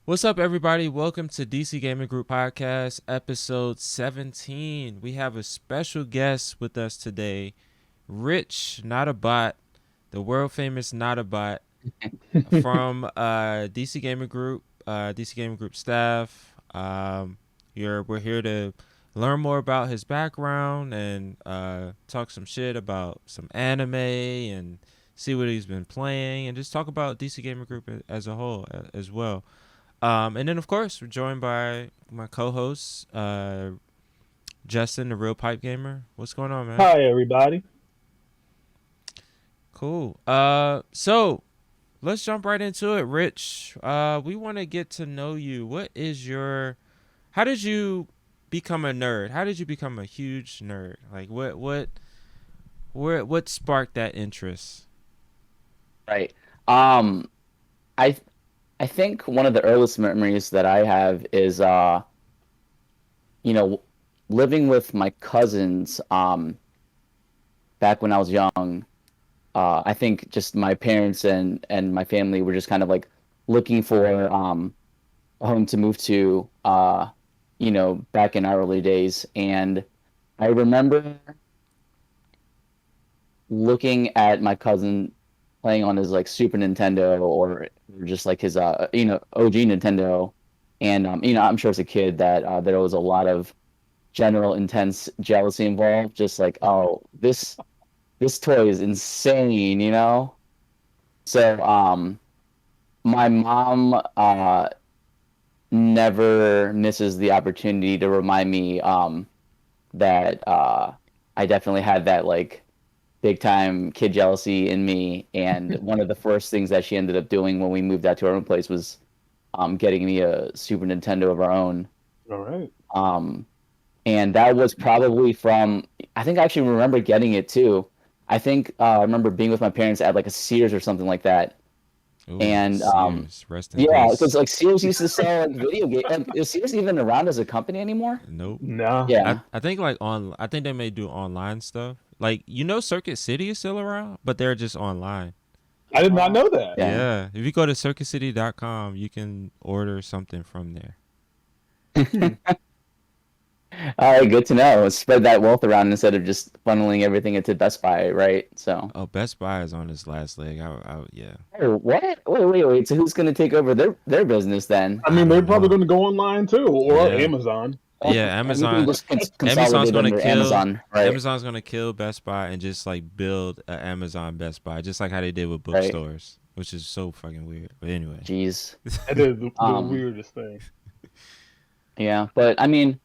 What's up, everybody? Welcome to DC Gaming Group Podcast, episode 17. We have a special guest with us today, Rich Notabot, the world famous Notabot from DC Gaming Group, DC Gaming Group staff. We're here to learn more about his background and talk some shit about some anime and see what he's been playing and just talk about DC Gaming Group as a whole as well. And then, of course, we're joined by my co-host, Justin, the real pipe gamer. What's going on, man? Hi, everybody. Cool. So let's jump right into it, Rich. We want to get to know you. How did you become a nerd? How did you become a huge nerd? Like, what sparked that interest? Right. Um, I I think one of the earliest memories that I have is you know, living with my cousins back when I was young. I think just my parents and my family were just kind of like looking for a home to move to back in our early days. And I remember looking at my cousin playing on his like Super Nintendo or just like his OG Nintendo, and I'm sure as a kid that there was a lot of general intense jealousy involved. Just like, oh, this toy is insane, you know. So my mom never misses the opportunity to remind me that I definitely had that like big time kid jealousy in me. And one of the first things that she ended up doing when we moved out to our own place was getting me a Super Nintendo of our own. All right. Um, and that was probably from, I think I actually remember getting it too. I think I remember being with my parents at like a Sears or something like that. Ooh, And Sears, rest in yeah, peace. because like Sears used to sell like video games. Is Sears even around as a company anymore? Nope. Nah, Yeah. I think I think they may do online stuff. Like Circuit City is still around, but they're just online. I did not know that. Yeah. Yeah, if you go to circuitcity.com, you can order something from there. Hmm. All right, good to know. Spread that wealth around instead of just funneling everything into Best Buy, right? So, Oh, Best Buy is on its last leg. Yeah. oh, what? Wait. So who's going to take over their business then? I I mean, they're don't probably know. going to go online too, or Yeah, Amazon. yeah. Everything just Amazon's consolidated gonna under kill. Amazon, right? Amazon's gonna kill Best Buy and just like build a Amazon Best Buy, just like how they did with Right. bookstores, which is so fucking weird. But anyway. Jeez. That is the Um, weirdest thing. yeah, but I mean,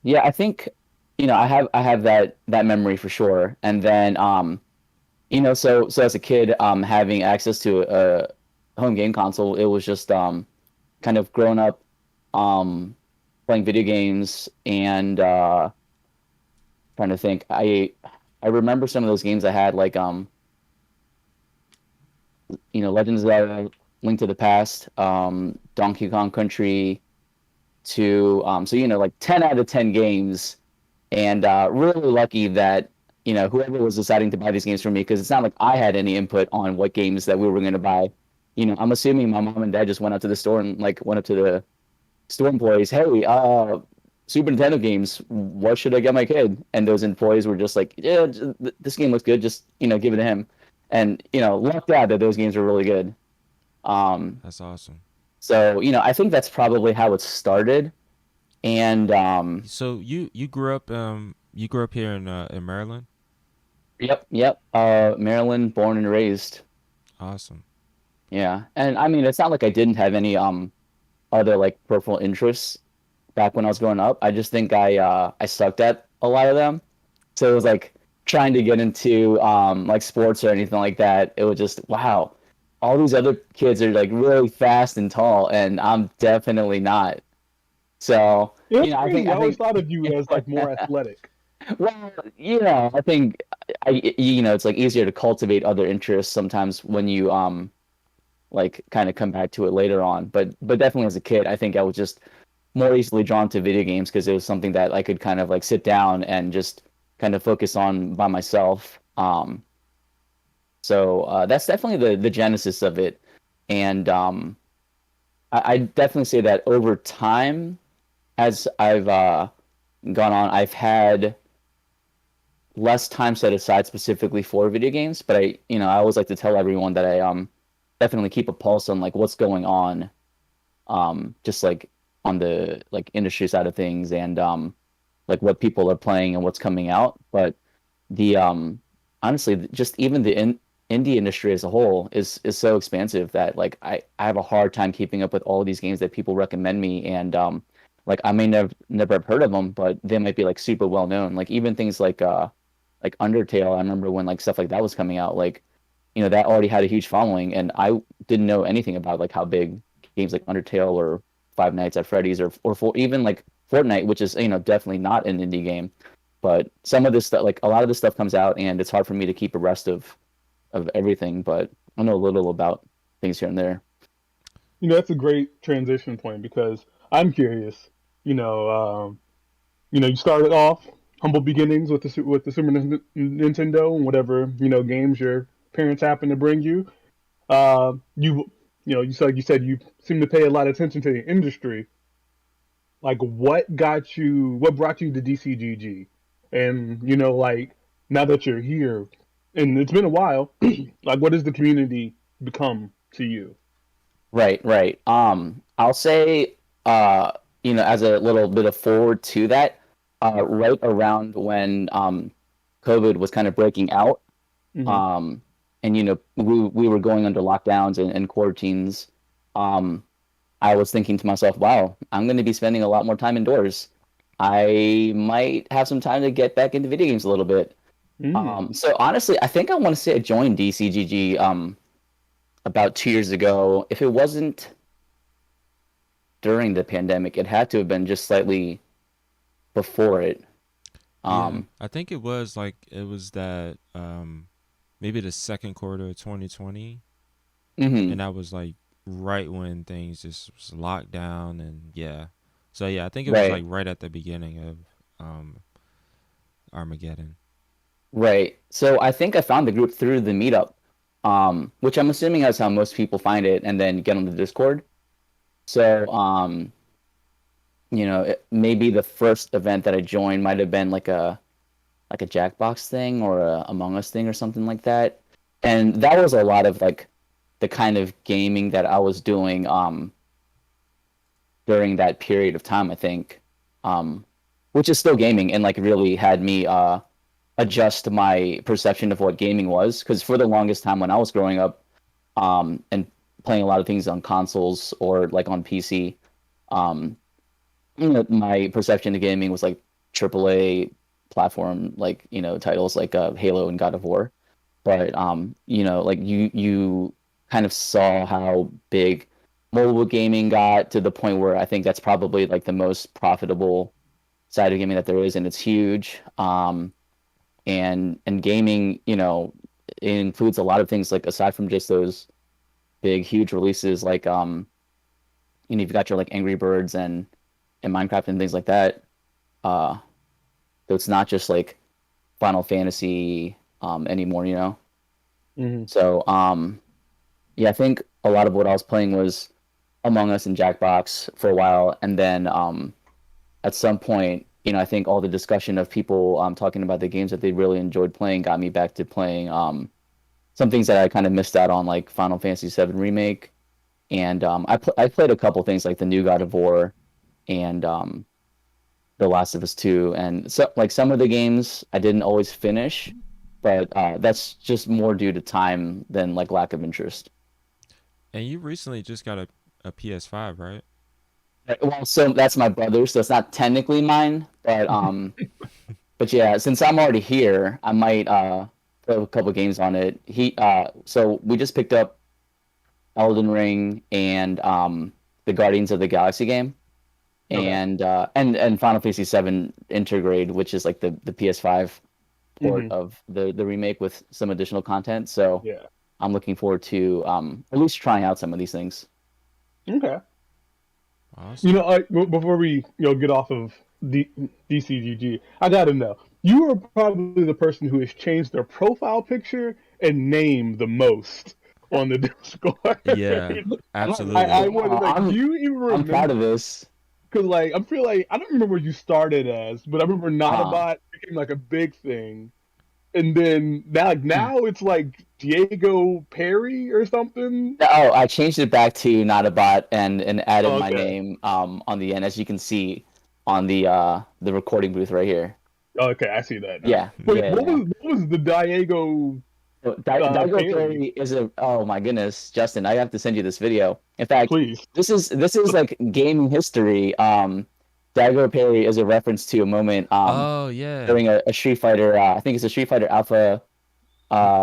yeah, I think I have that memory for sure. And then so as a kid, having access to a home game console, it was just kind of grown up um playing video games and trying to think. I remember some of those games I had like Legends of Zelda, Link to the Past, Donkey Kong Country 2. So like 10 out of 10 games, and really lucky that whoever was deciding to buy these games for me, because it's not like I had any input on what games that we were going to buy. I'm assuming my mom and dad just went out to the store and like went up to the store employees, hey, Super Nintendo games, what should I get my kid? And those employees were just like, yeah, this game looks good, just give it to him. And lucked out that those games were really good. Um, That's awesome. so I think that's probably how it started. And So you grew up here in Maryland. yep, Maryland, born and raised. Awesome. Yeah, and I mean, it's not like I didn't have any other like peripheral interests back when I was growing up. I just think I sucked at a lot of them. So it was like trying to get into like sports or anything like that. It was just wow, all these other kids are like really fast and tall, and I'm definitely not. So Yeah, that's I think crazy. I I always think thought of you as like more athletic. well, I think it's like easier to cultivate other interests sometimes when you like kind of come back to it later on. But definitely as a kid, I think I was just more easily drawn to video games because it was something that I could kind of like sit down and just kind of focus on by myself. So that's definitely the genesis of it. And I definitely say that over time, as I've gone on, I've had less time set aside specifically for video games. But I always like to tell everyone that I definitely keep a pulse on like what's going on, just like on the like industry side of things and like what people are playing and what's coming out. But the honestly, just even the indie industry as a whole is so expansive that like I have a hard time keeping up with all these games that people recommend me and like I may never have heard of them, but they might be like super well known. Like even things like Undertale. I remember when like stuff like that was coming out, like that already had a huge following, and I didn't know anything about like how big games like Undertale or Five Nights at Freddy's or for even like Fortnite, which is definitely not an indie game, but some of this stuff, like a lot of this stuff comes out, and it's hard for me to keep abreast of everything. But I know a little about things here and there. That's a great transition point because I'm curious. You know, you started off humble beginnings with the Super Nintendo and whatever games your parents happen to bring you. You said you seem to pay a lot of attention to the industry. Like, what brought you to DCGG? And like now that you're here, and it's been a while, like what has the community become to you? Right, right. I'll say, as a little bit of forward to that, right around when COVID was kind of breaking out, Hmm. um, and we were going under lockdowns and quarantines. Um, I was thinking to myself, wow, I'm going to be spending a lot more time indoors. I might have some time to get back into video games a little bit. Mm. So honestly, I think I want to say I joined DCGG about 2 years ago. If it wasn't during the pandemic, it had to have been just slightly before it. Yeah, Um, I think it was that maybe the second quarter of 2020, mhm. and that was like right when things just was locked down, and yeah. So yeah, I think it was like Right, right at the beginning of um Armageddon. right. So I think I found the group through the meetup, which I'm assuming is how most people find it and then get on the Discord. So, maybe the first event that I joined might have been like a Jackbox thing or a Among Us thing or something like that. And that was a lot of like the kind of gaming that I was doing during that period of time, I think. Um, which is still gaming and like really had me adjust my perception of what gaming was. Because for the longest time when I was growing up, and playing a lot of things on consoles or like on PC, um, my perception of gaming was like AAA platform, like titles like Halo and God of War. But like you kind of saw how big mobile gaming got to the point where I think that's probably like the most profitable side of gaming that there is, and it's huge. And gaming, it includes a lot of things like aside from just those big huge releases, like you've got your like Angry Birds and Minecraft and things like that. Uh, so it's not just like Final Fantasy anymore. Hmm. So yeah, I think a lot of what I was playing was Among Us and Jackbox for a while, and then at some point, I think all the discussion of people talking about the games that they really enjoyed playing got me back to playing some things that I kind of missed out on, like Final Fantasy VII Remake, and I played a couple things like the new God of War and The Last of Us 2, and so like some of the games I didn't always finish, but that's just more due to time than like lack of interest. And you recently just got a PS5, right? Well, so that's my brother, so it's not technically mine, but yeah, since I'm already here, I might play a couple games on it. So we just picked up Elden Ring and the Guardians of the Galaxy game, Okay. and Final Fantasy VII Intergrade, which is like the PS5 port Hmm. of the remake with some additional content. So Yeah. I'm looking forward to at least trying out some of these things. Okay. Awesome. Before we get off of DCGG, I gotta know. You are probably the person who has changed their profile picture and name the most on the Discord. Yeah, I absolutely. wanted like, do you even I'm proud of remember? this. Because like I feel like I don't remember what you started as, but I remember Uh, Notabot became like a big thing, and then now it's like Diego Perry or something. oh, I changed it back to not a bot and added Oh, my okay, name on the end, as you can see on the recording booth right here. okay, I see that now. Yeah, Wait, yeah, yeah. what was the Diego So, Daigo Perry? Perry is a, oh my goodness, Justin, I have to send you this video. In fact, Please. this is like gaming history. Daigo Perry is a reference to a moment Oh yeah, during a Street Fighter, I think it's a Street Fighter Alpha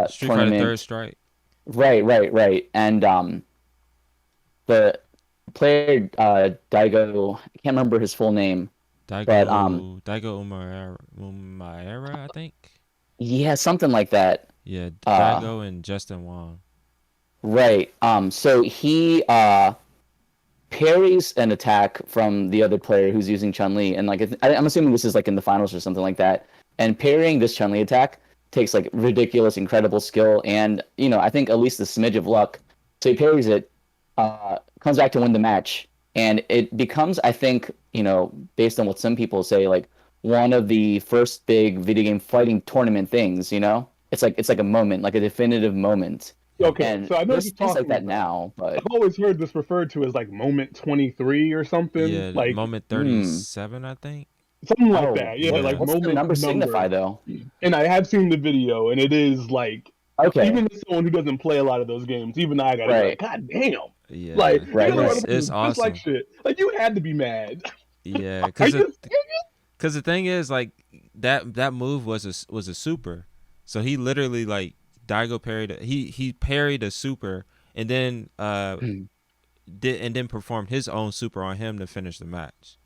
Street Fighter Third tournament. Strike. Right, right, right. And the player Daigo, I can't remember his full name, but Daigo Umaera, I think. yeah, something like that. Yeah, Uh, Daigo and Justin Wong. right. So he parries an attack from the other player who's using Chun-Li, and like I'm assuming this is like in the finals or something like that. And parrying this Chun-Li attack takes like ridiculous, incredible skill, and I think at least a smidge of luck. So he parries it, comes back to win the match, and it becomes, I think, based on what some people say, like one of the first big video game fighting tournament things. It's like a moment, like a definitive moment, Okay, and so I know what there's you're things like talking that about. now, but. I've always heard this referred to as like moment 23 or something, Yeah, like moment Hmm. 37, I think. something like Oh, that. Yeah, what Yeah. like what's the moment number signify number. though? And I have seen the video, and it is like, Okay, even as someone who doesn't play a lot of those games, even I gotta be like, right, God damn! Like Yeah, you right, gotta run right. up it's just like awesome. shit. Like you had to be mad. Yeah, Are cause you? the thing is like that move was a super, so he literally like Daigo parried he parried a super and then performed his own super on him to finish the match.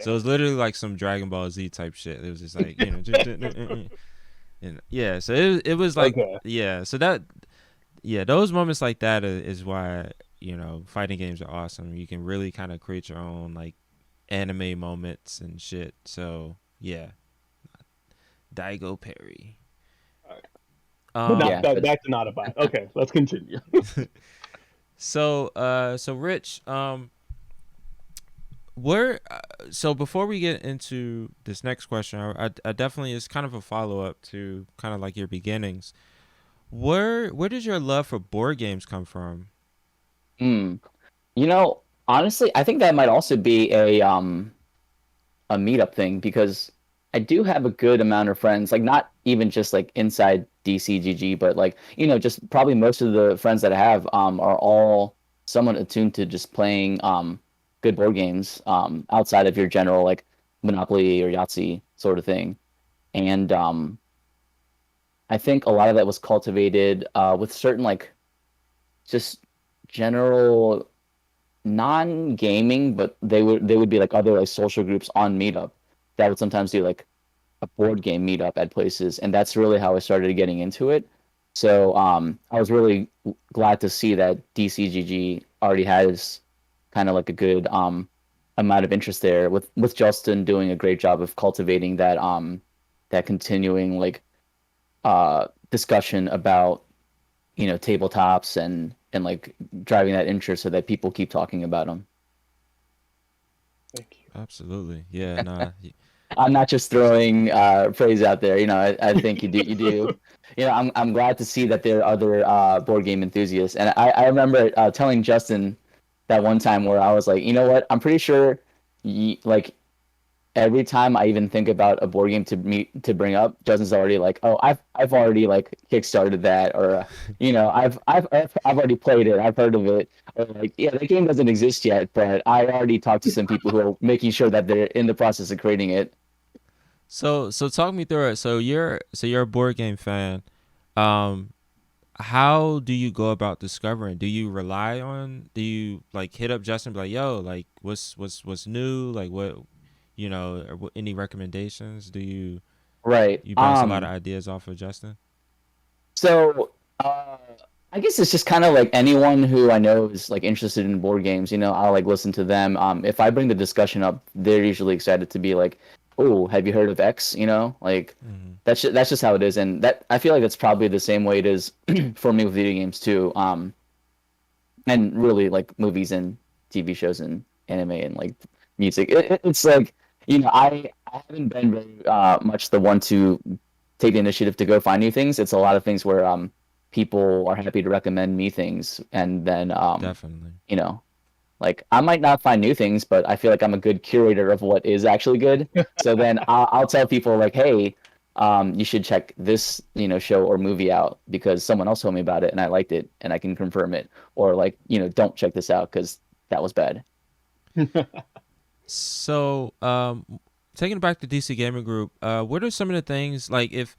So it was literally like some Dragon Ball Z type shit. It was just like and yeah. So it was like Okay. yeah. So that yeah, those moments like that is why fighting games are awesome. You can really kind of create your own like anime moments and shit. So yeah, Daigo Perry. But Um. Yeah, not but back to not about. Okay, let's continue. So Rich, where so before we get into this next question, I definitely it's kind of a follow up to kind of like your beginnings. Where does your love for board games come from? mm, honestly, I think that might also be a meetup thing, because I do have a good amount of friends, like not even just like inside DCGG, but like just probably most of the friends that I have are all somewhat attuned to just playing good board games outside of your general like Monopoly or Yahtzee sort of thing. And I think a lot of that was cultivated with certain like just general non-gaming, but they would be like other like social groups on Meetup that would sometimes do like a board game meetup at places, and that's really how I started getting into it. So I was really glad to see that DCGG already has kind of like a good amount of interest there, with Justin doing a great job of cultivating that continuing like discussion about tabletops and like driving that interest so that people keep talking about them. Thank you. Absolutely, yeah, nah, I'm not just throwing praise out there. I think you do. I'm glad to see that there are other board game enthusiasts. And I remember telling Justin that one time where I was like, you know what? I'm pretty sure, like every time I even think about a board game to bring up, Justin's already like, oh, I've already like kickstarted that, or I've already played it, I've heard of it, or like, yeah, the game doesn't exist yet, but I already talked to some people who are making sure that they're in the process of creating it. So talk me through it. So you're a board game fan. Um, how do you go about discovering? Do you like hit up Justin and be like, yo, like what's new? Like any recommendations? Do Right. you bounce a lot of ideas off of Justin? So I guess it's just kind of like anyone who I know is like interested in board games. I'll like listen to them. If I bring the discussion up, they're usually excited to be like, "Oh, have you heard of X?" Like Hmm. that's just how it is, and that I feel like that's probably the same way it is for me with video games too. and really like movies and TV shows and anime and like music. It's like I haven't been very much the one to take the initiative to go find new things. It's a lot of things where people are happy to recommend me things, and then Definitely. you know like I might not find new things, but I feel like I'm a good curator of what is actually good. So then I'll tell people like, hey, you should check this, show or movie out because someone else told me about it and I liked it and I can confirm it. Or like, don't check this out because that was bad. So, taking it back to DC Gaming Group, what are some of the things like if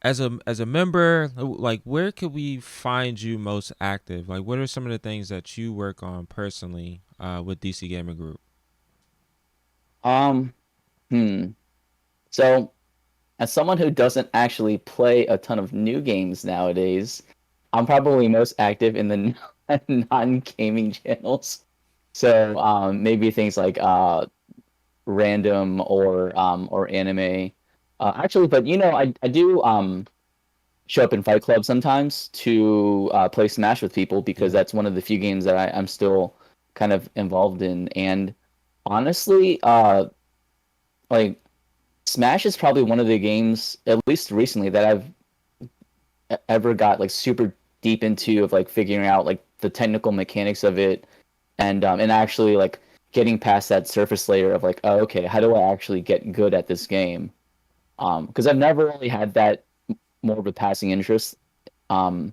as a member, like where could we find you most active? Like, what are some of the things that you work on personally with DC Gaming Group? Um, hmm. So as someone who doesn't actually play a ton of new games nowadays, I'm probably most active in the non-gaming channels. So maybe things like random or anime. Actually, but I do show up in Fight Club sometimes to play Smash with people because Yeah. that's one of the few games that I'm still kind of involved in. And honestly, like Smash is probably one of the games, at least recently, that I've ever got like super deep into of like figuring out like the technical mechanics of it and actually like getting past that surface layer of like, oh, okay, how do I actually get good at this game? Because I've never really had that more of a passing interest um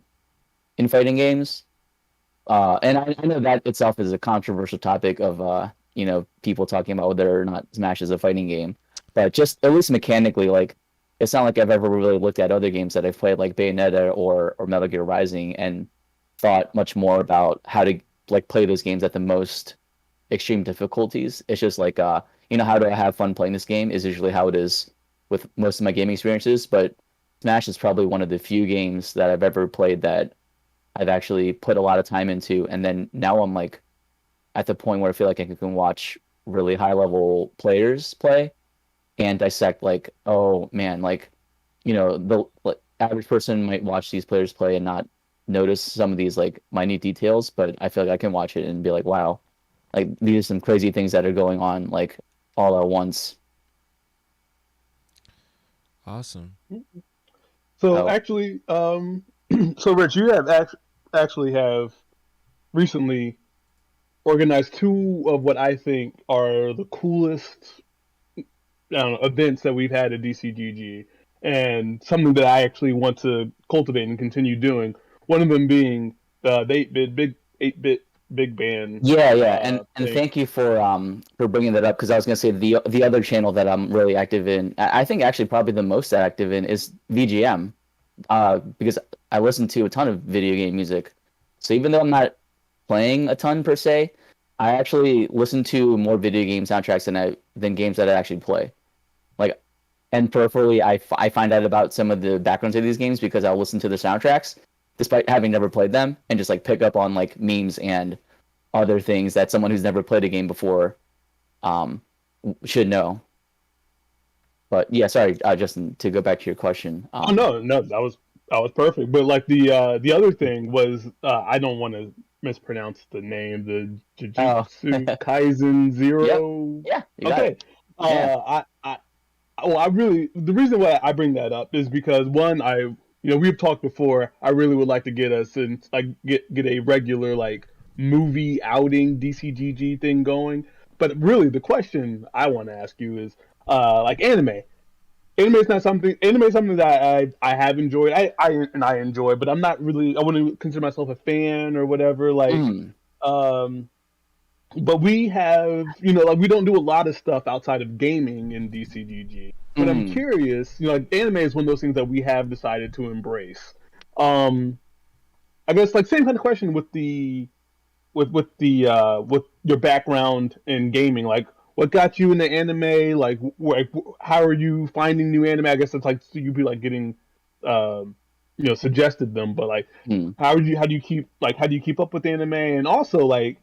in fighting games. And I know that itself is a controversial topic of people talking about whether or not Smash is a fighting game, but just at least mechanically, like it's not like I've ever really looked at other games that I've played like Bayonetta or Metal Gear Rising and thought much more about how to like play those games at the most extreme difficulties. It's just like how do I have fun playing this game is usually how it is with most of my gaming experiences, but Smash is probably one of the few games that I've ever played that I've actually put a lot of time into, and then now I'm like at the point where I feel like I can watch really high level players play and dissect like, oh man, like the like, average person might watch these players play and not notice some of these like minute details, but I feel like I can watch it and be like, wow, like these are some crazy things that are going on like all at once. Awesome. So So actually, so Rich, you have actually have recently organized two of what I think are the coolest, I don't know, events that we've had at DCGG, and something that I actually want to cultivate and continue doing. One of them being the 8-bit big band yeah, and thing. thank you for bringing that up because I was gonna say the other channel that I'm really active in, I think actually probably the most active in is VGM, because I listen to a ton of video game music. So even though I'm not playing a ton per se, I actually listen to more video game soundtracks than games that I actually play. Like, and peripherally, I find out about some of the backgrounds of these games because I'll listen to the soundtracks despite having never played them and just like pick up on like memes and other things that someone who's never played a game before um, should know. But yeah, sorry, Justin, to go back to your question. Oh no, no, that was perfect. But like the other thing was I don't want to mispronounce the name, the Oh, Jujutsu Kaisen yep, Zero. yeah, you got Okay. it. Yeah. I really the reason why I bring that up is because one, we've talked before. I really would like to get us and like get a regular like movie outing DCGG thing going. But really, the question I want to ask you is like anime. Anime is something that I have enjoyed. I enjoy, but I'm not really. I wouldn't consider myself a fan or whatever. Like Mm, um, but we have, like we don't do a lot of stuff outside of gaming in DCGG. But I'm mm, curious, like anime is one of those things that we have decided to embrace. Um, I guess like same kind of question with the with your background in gaming. Like, what got you into anime? Like, how are you finding new anime? I guess it's like so you'd be like getting, suggested them. But like, mm. how do you keep up with anime? And also like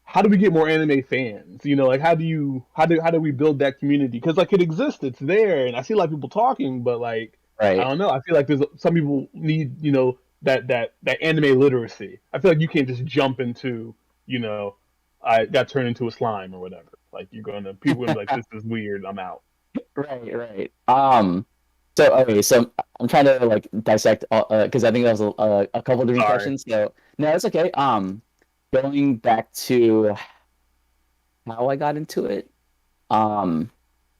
how do we get more anime fans? Like how do we build that community? Because like it exists, it's there, and I see a lot of people talking, but like I Right. don't know. I feel like there's some people need that anime literacy. I feel like you can't just jump into, you know, I got turned into a slime or whatever. Like you're gonna people gonna be like, this is weird. I'm out. Right, right. So okay, so I'm trying to like dissect because I think that was a couple different Sorry. questions. So no, it's okay. Going back to how I got into it. Um,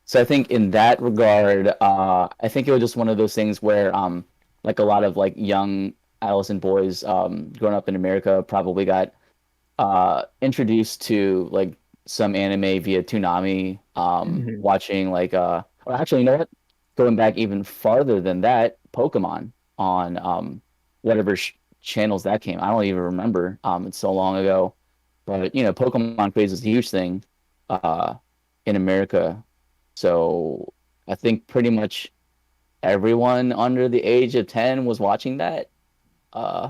so I think in that regard, I think it was just one of those things where like a lot of like young adolescent boys growing up in America probably got introduced to like some anime via Toonami, Hmm. watching like or actually, you know what? Going back even farther than that, Pokemon on whatever channels that came. I don't even remember. It's so long ago. But you know, Pokemon craze is a huge thing uh in America. So I think pretty much everyone under the age of 10 was watching that,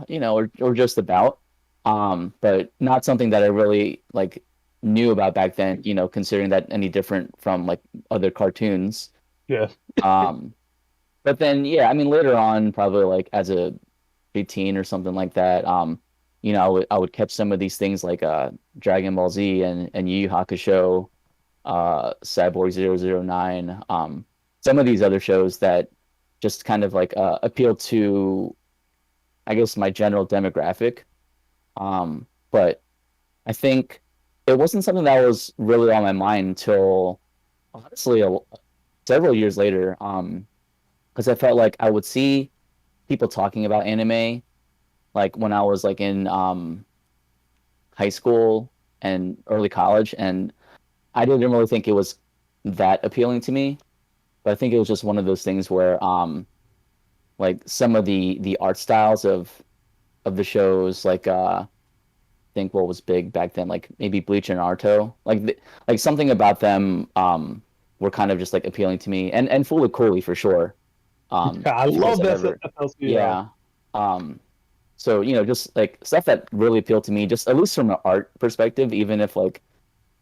you know, or just about. But not something that I really like knew about back then, you know, considering that any different from like other cartoons. Yes. Um, but then yeah, I mean later on, probably like as a preteen or something like that, you know, I would catch some of these things like Dragon Ball Z and Yu Yu Hakusho, Cyborg 009, some of these other shows that just kind of like appeal to, I guess, my general demographic. But I think it wasn't something that was really on my mind until honestly several years later. Because I felt like I would see people talking about anime like when I was like in high school and early college, and I didn't really think it was that appealing to me. But I think it was just one of those things where like some of the art styles of the shows, like think what was big back then, like maybe Bleach and Naruto, like like something about them were kind of just like appealing to me, and Fully Cooley for sure. Yeah, I If you guys love have that ever, FLCL. yeah. Um, so you know, just like stuff that really appealed to me, just at least from an art perspective, even if like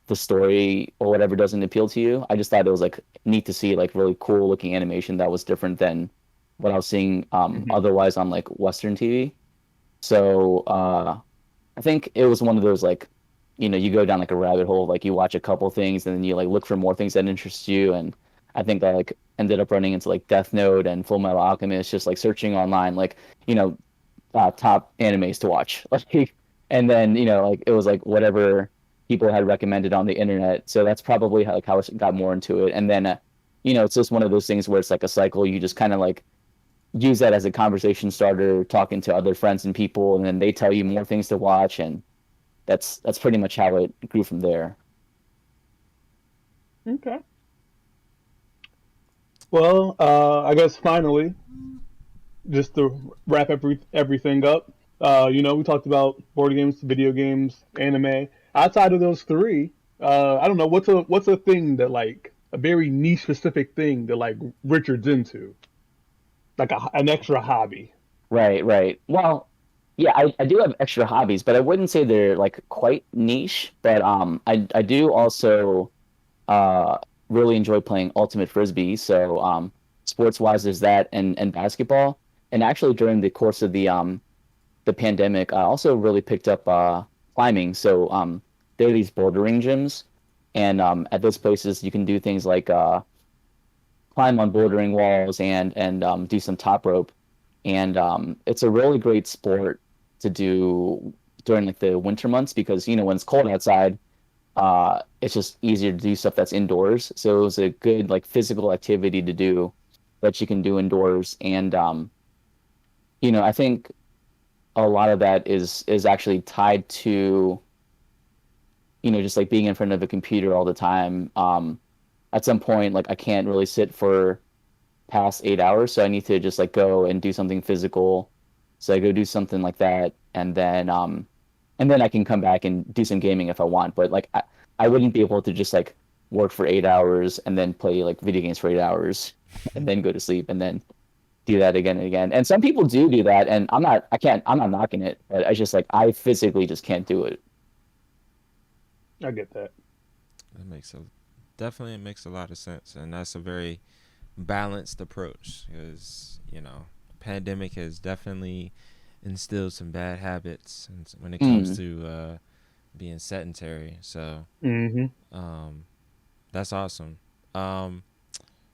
the story or whatever doesn't appeal to you, I just thought it was like neat to see like really cool looking animation that was different than what I was seeing Hmm. otherwise on like Western TV. So I think it was one of those like, you know, you go down like a rabbit hole, like you watch a couple things and then you like look for more things that interest you. And I think I like ended up running into like Death Note and Full Metal Alchemist, just like searching online, like, you know, top animes to watch. Like, and then, you know, like it was like whatever people had recommended on the internet. So that's probably how, like how I got more into it. And then, you know, it's just one of those things where it's like a cycle. You just kind of like use that as a conversation starter, talking to other friends and people, and then they tell you more things to watch, and that's pretty much how it grew from there. Okay. Well, I guess finally, just to wrap everything up, we talked about board games, video games, anime. Outside of those three, I don't know what's a thing that like a very niche specific thing that like Richard's into, like an extra hobby. Right, right. Well, yeah, I do have extra hobbies, but I wouldn't say they're like quite niche. But I do also uh really enjoy playing ultimate frisbee. So sports wise, there's that and basketball. And actually, during the course of the pandemic, I also really picked up climbing. So there are these bouldering gyms, and at those places you can do things like climb on bouldering walls and do some top rope. And it's a really great sport to do during like the winter months because you know when it's cold outside, it's just easier to do stuff that's indoors. So it was a good like physical activity to do that you can do indoors. And you know, I think a lot of that is actually tied to, you know, just like being in front of a computer all the time. At some point, like I can't really sit for past 8 hours, so I need to just like go and do something physical. So I go do something like that, and then I can come back and do some gaming if I want. But like I wouldn't be able to just like work for 8 hours and then play like video games for 8 hours and then go to sleep and then do that again and again. And some people do that, and I'm not knocking it, but I just like I physically just can't do it. I get that. That makes a definitely it makes a lot of sense, and that's a very balanced approach because pandemic has definitely instilled some bad habits when it comes Mm. to being sedentary. So Hmm. um, that's awesome. Um,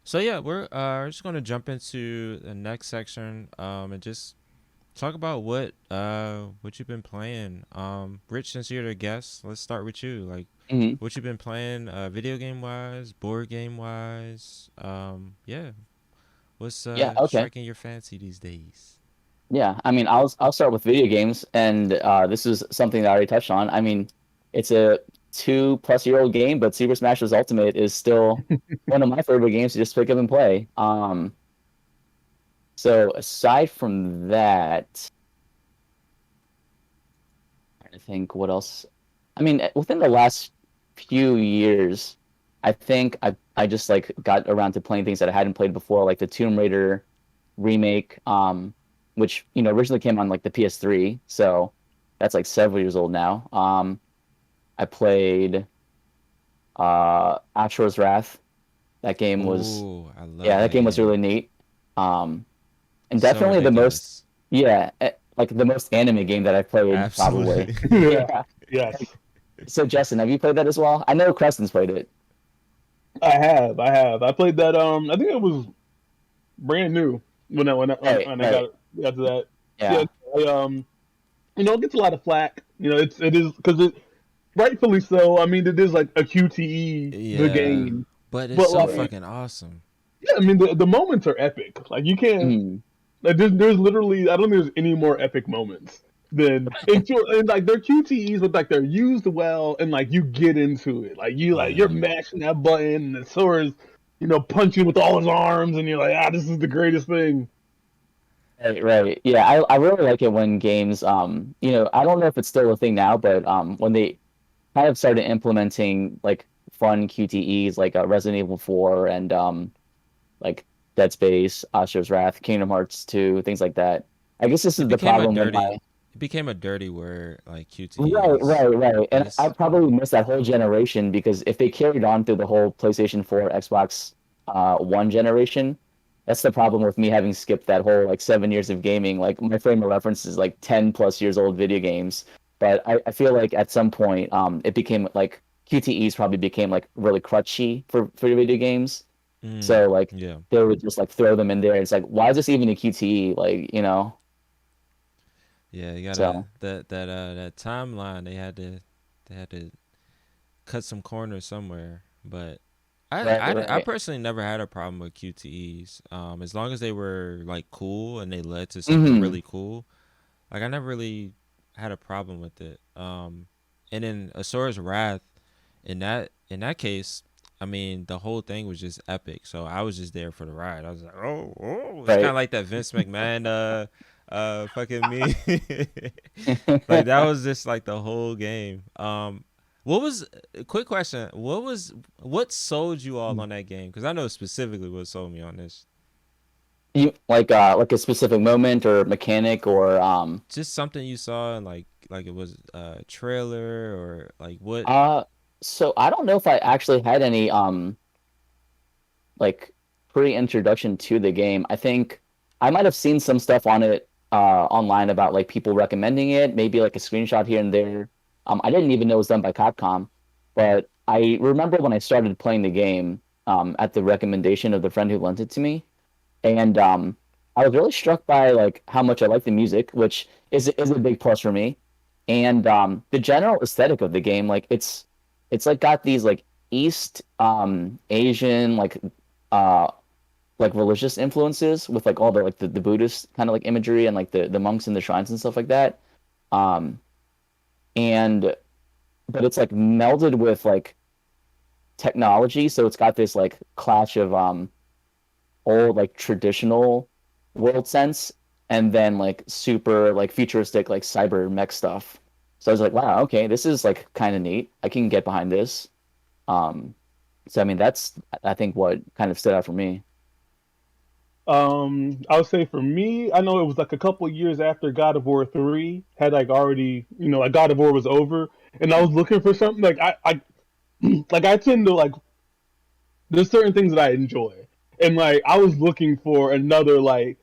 so yeah, we're just gonna jump into the next section and just talk about what you've been playing. Rich, since you're the guest, let's start with you. Like, Hmm. what you've been playing, video game wise, board game wise. Yeah, what's Yeah. Okay. striking your fancy these days? Yeah. I mean, I'll start with video games, and this is something that I already touched on. I mean, it's a 2+ year old game, but Super Smash Bros. Ultimate is still one of my favorite games to just pick up and play. So aside from that, I think what else? I mean, within the last few years, I think I just like got around to playing things that I hadn't played before, like the Tomb Raider remake, which originally came on like the PS3, so that's like several years old now. I played Asura's Wrath. That game was Oh, I love Yeah, that that game was game. really neat. Um, and So definitely the most ridiculous. yeah, like the most anime game that I've played probably. Absolutely. Yeah. Yes, So Justin, have you played that as well? I know Creston's played it. I have. I have. I played that. I think it was brand new Right, when I right. got to that. Yeah, Yeah. it gets a lot of flack. It is because it rightfully so. I mean, it is like a QTE the Yeah, game, but it's but so like, Right. fucking awesome. yeah, I mean the moments are epic. Like you can't. Mhm. Like there's literally I don't think there's any more epic moments than and like they're QTEs, but like they're used well and like you get into it. You're Yeah. mashing that button and the Sora's punching with all his arms and you're like, this is the greatest thing. Right, right. Yeah, I really like it when games, I don't know if it's still a thing now, but when they kind of started implementing like fun QTEs like Resident Evil 4 and like Dead Space, Asura's Wrath, Kingdom Hearts 2, things like that. I guess this It is the became a problem with dirty my it became a dirty word like Right, QTEs. right, right. But And I it's probably missed that whole generation because if they carried on through the whole PlayStation 4, Xbox One generation, that's the problem with me having skipped that whole like 7 years of gaming. Like my frame of reference is like 10+ years old video games. But I feel like at some point, it became like QTEs probably became like really crutchy for video games. So like yeah. they would just like throw them in there. It's like, why is this even a QTE? Yeah, you gotta So that timeline they had to cut some corners somewhere. But right, I right. personally never had a problem with QTEs. As long as they were like cool and they led to something Hmm. really cool. Like I never really had a problem with it. And in Asura's Wrath, in that case, I mean the whole thing was just epic. So I was just there for the ride. I was like, oh, it's kind of Right. like that Vince McMahon, fucking me. Like that was just like the whole game. What was quick question? What sold you all on that game? Because I know specifically what sold me on this. You like a specific moment or mechanic or Just something you saw and like it was a trailer or like what. uh so I don't know if I actually had any like pre-introduction to the game. I think I might have seen some stuff on it online about like people recommending it, maybe like a screenshot here and there. I didn't even know it was done by Capcom, but I remember when I started playing the game at the recommendation of the friend who lent it to me. And I was really struck by like how much I like the music, which is a big plus for me, and the general aesthetic of the game. Like it's like got these like East Asian uh like religious influences with like all the Buddhist kind of like imagery and like the monks and the shrines and stuff like that. Um, and but it's like melded with like technology, so it's got this like clash of old like traditional world sense and then like super like futuristic like cyber mech stuff. So I was like, wow, okay, this is like kind of neat. I can get behind this. Um, so I mean, that's I think what kind of stood out for me. I would say for me, I know it was like a couple years after God of War 3 had like already, like God of War was over, and I was looking for something like I like I tend to like there's certain things that I enjoy, and like I was looking for another like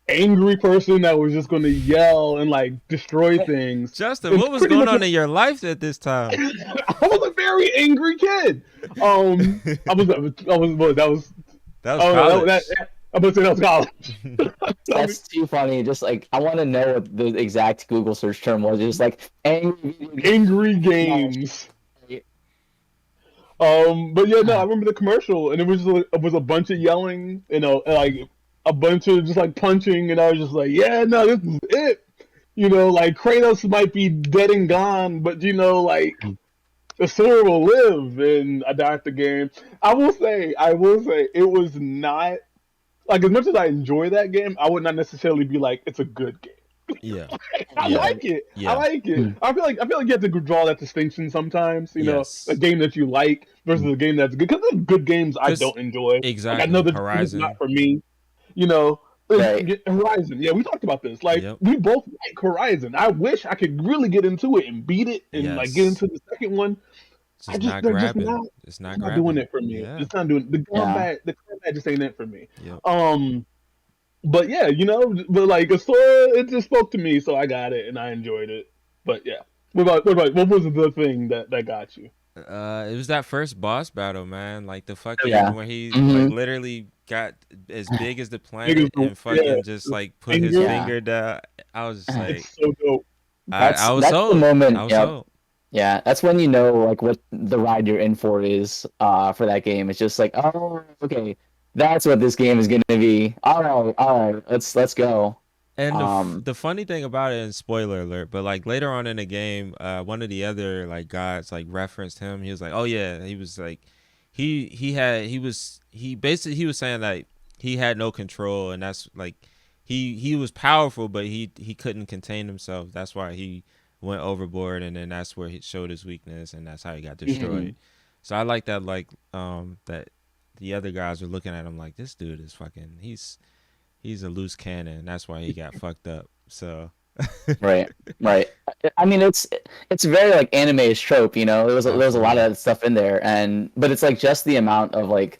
angry person that was just going to yell and like destroy things. Justin, It's what was pretty going much on in your life at this time? I was a very angry kid. That was That was oh no, college. I'm gonna say that was college. I mean, That's too funny. Just like I want to know what the exact Google search term was. Just like angry video game angry smash. games. But yeah, no, I remember the commercial, and it was a bunch of yelling, and, like a bunch of just like punching, and I was just like, yeah, no, this is it. Like Kratos might be dead and gone, but like the Sora will live, and I died the game. I will say, it was not like as much as I enjoy that game, I would not necessarily be like it's a good game. Yeah. I Yeah. like it. I Yeah. like it. I feel like you have to draw that distinction sometimes. A Yes. game that you like versus a game that's good. Because there's good games I 'Cause don't enjoy. Like I know exactly. that this is not Horizon. for me. You know, Right. Horizon. Yeah, we talked about this. Like Yep. we both like Horizon. I wish I could really get into it and beat it and like get Yes. into the second one. It's just not They're just grabbing. not. It's not It's not doing grabbing. it for me. Yeah. It's not doing the Yeah. combat. The combat just ain't it for me. Yep. But yeah, but like a story, it just spoke to me, so I got it and I enjoyed it. But yeah, what was the thing that got you? It was that first boss battle, man. Like the fucking Yeah. where he like hmm literally got as big as the Niggas, planet and yeah, fucking just like put his anger. Yeah. finger down. I was just like, It's so dope. I was That's the sold. I moment. was Yeah. sold. Yeah. That's when you know like what the ride you're in for is. For that game, it's just like, oh, okay, that's what this game is gonna be. All right. Let's go. And Um. the funny thing about it, and spoiler alert, but like later on in the game, one of the other like guys like referenced him. He was like, "Oh yeah," he was like, he basically he was saying like he had no control, and that's like he was powerful, but he couldn't contain himself. That's why he went overboard, and then that's where he showed his weakness, and that's how he got mhm. destroyed. So I like that that the other guys were looking at him like this dude is fucking he's a loose cannon. That's why he got fucked up. So Right, right. I mean, it's very like anime trope, you know. There was a lot absolutely. of that stuff in there, and but it's like just the amount of like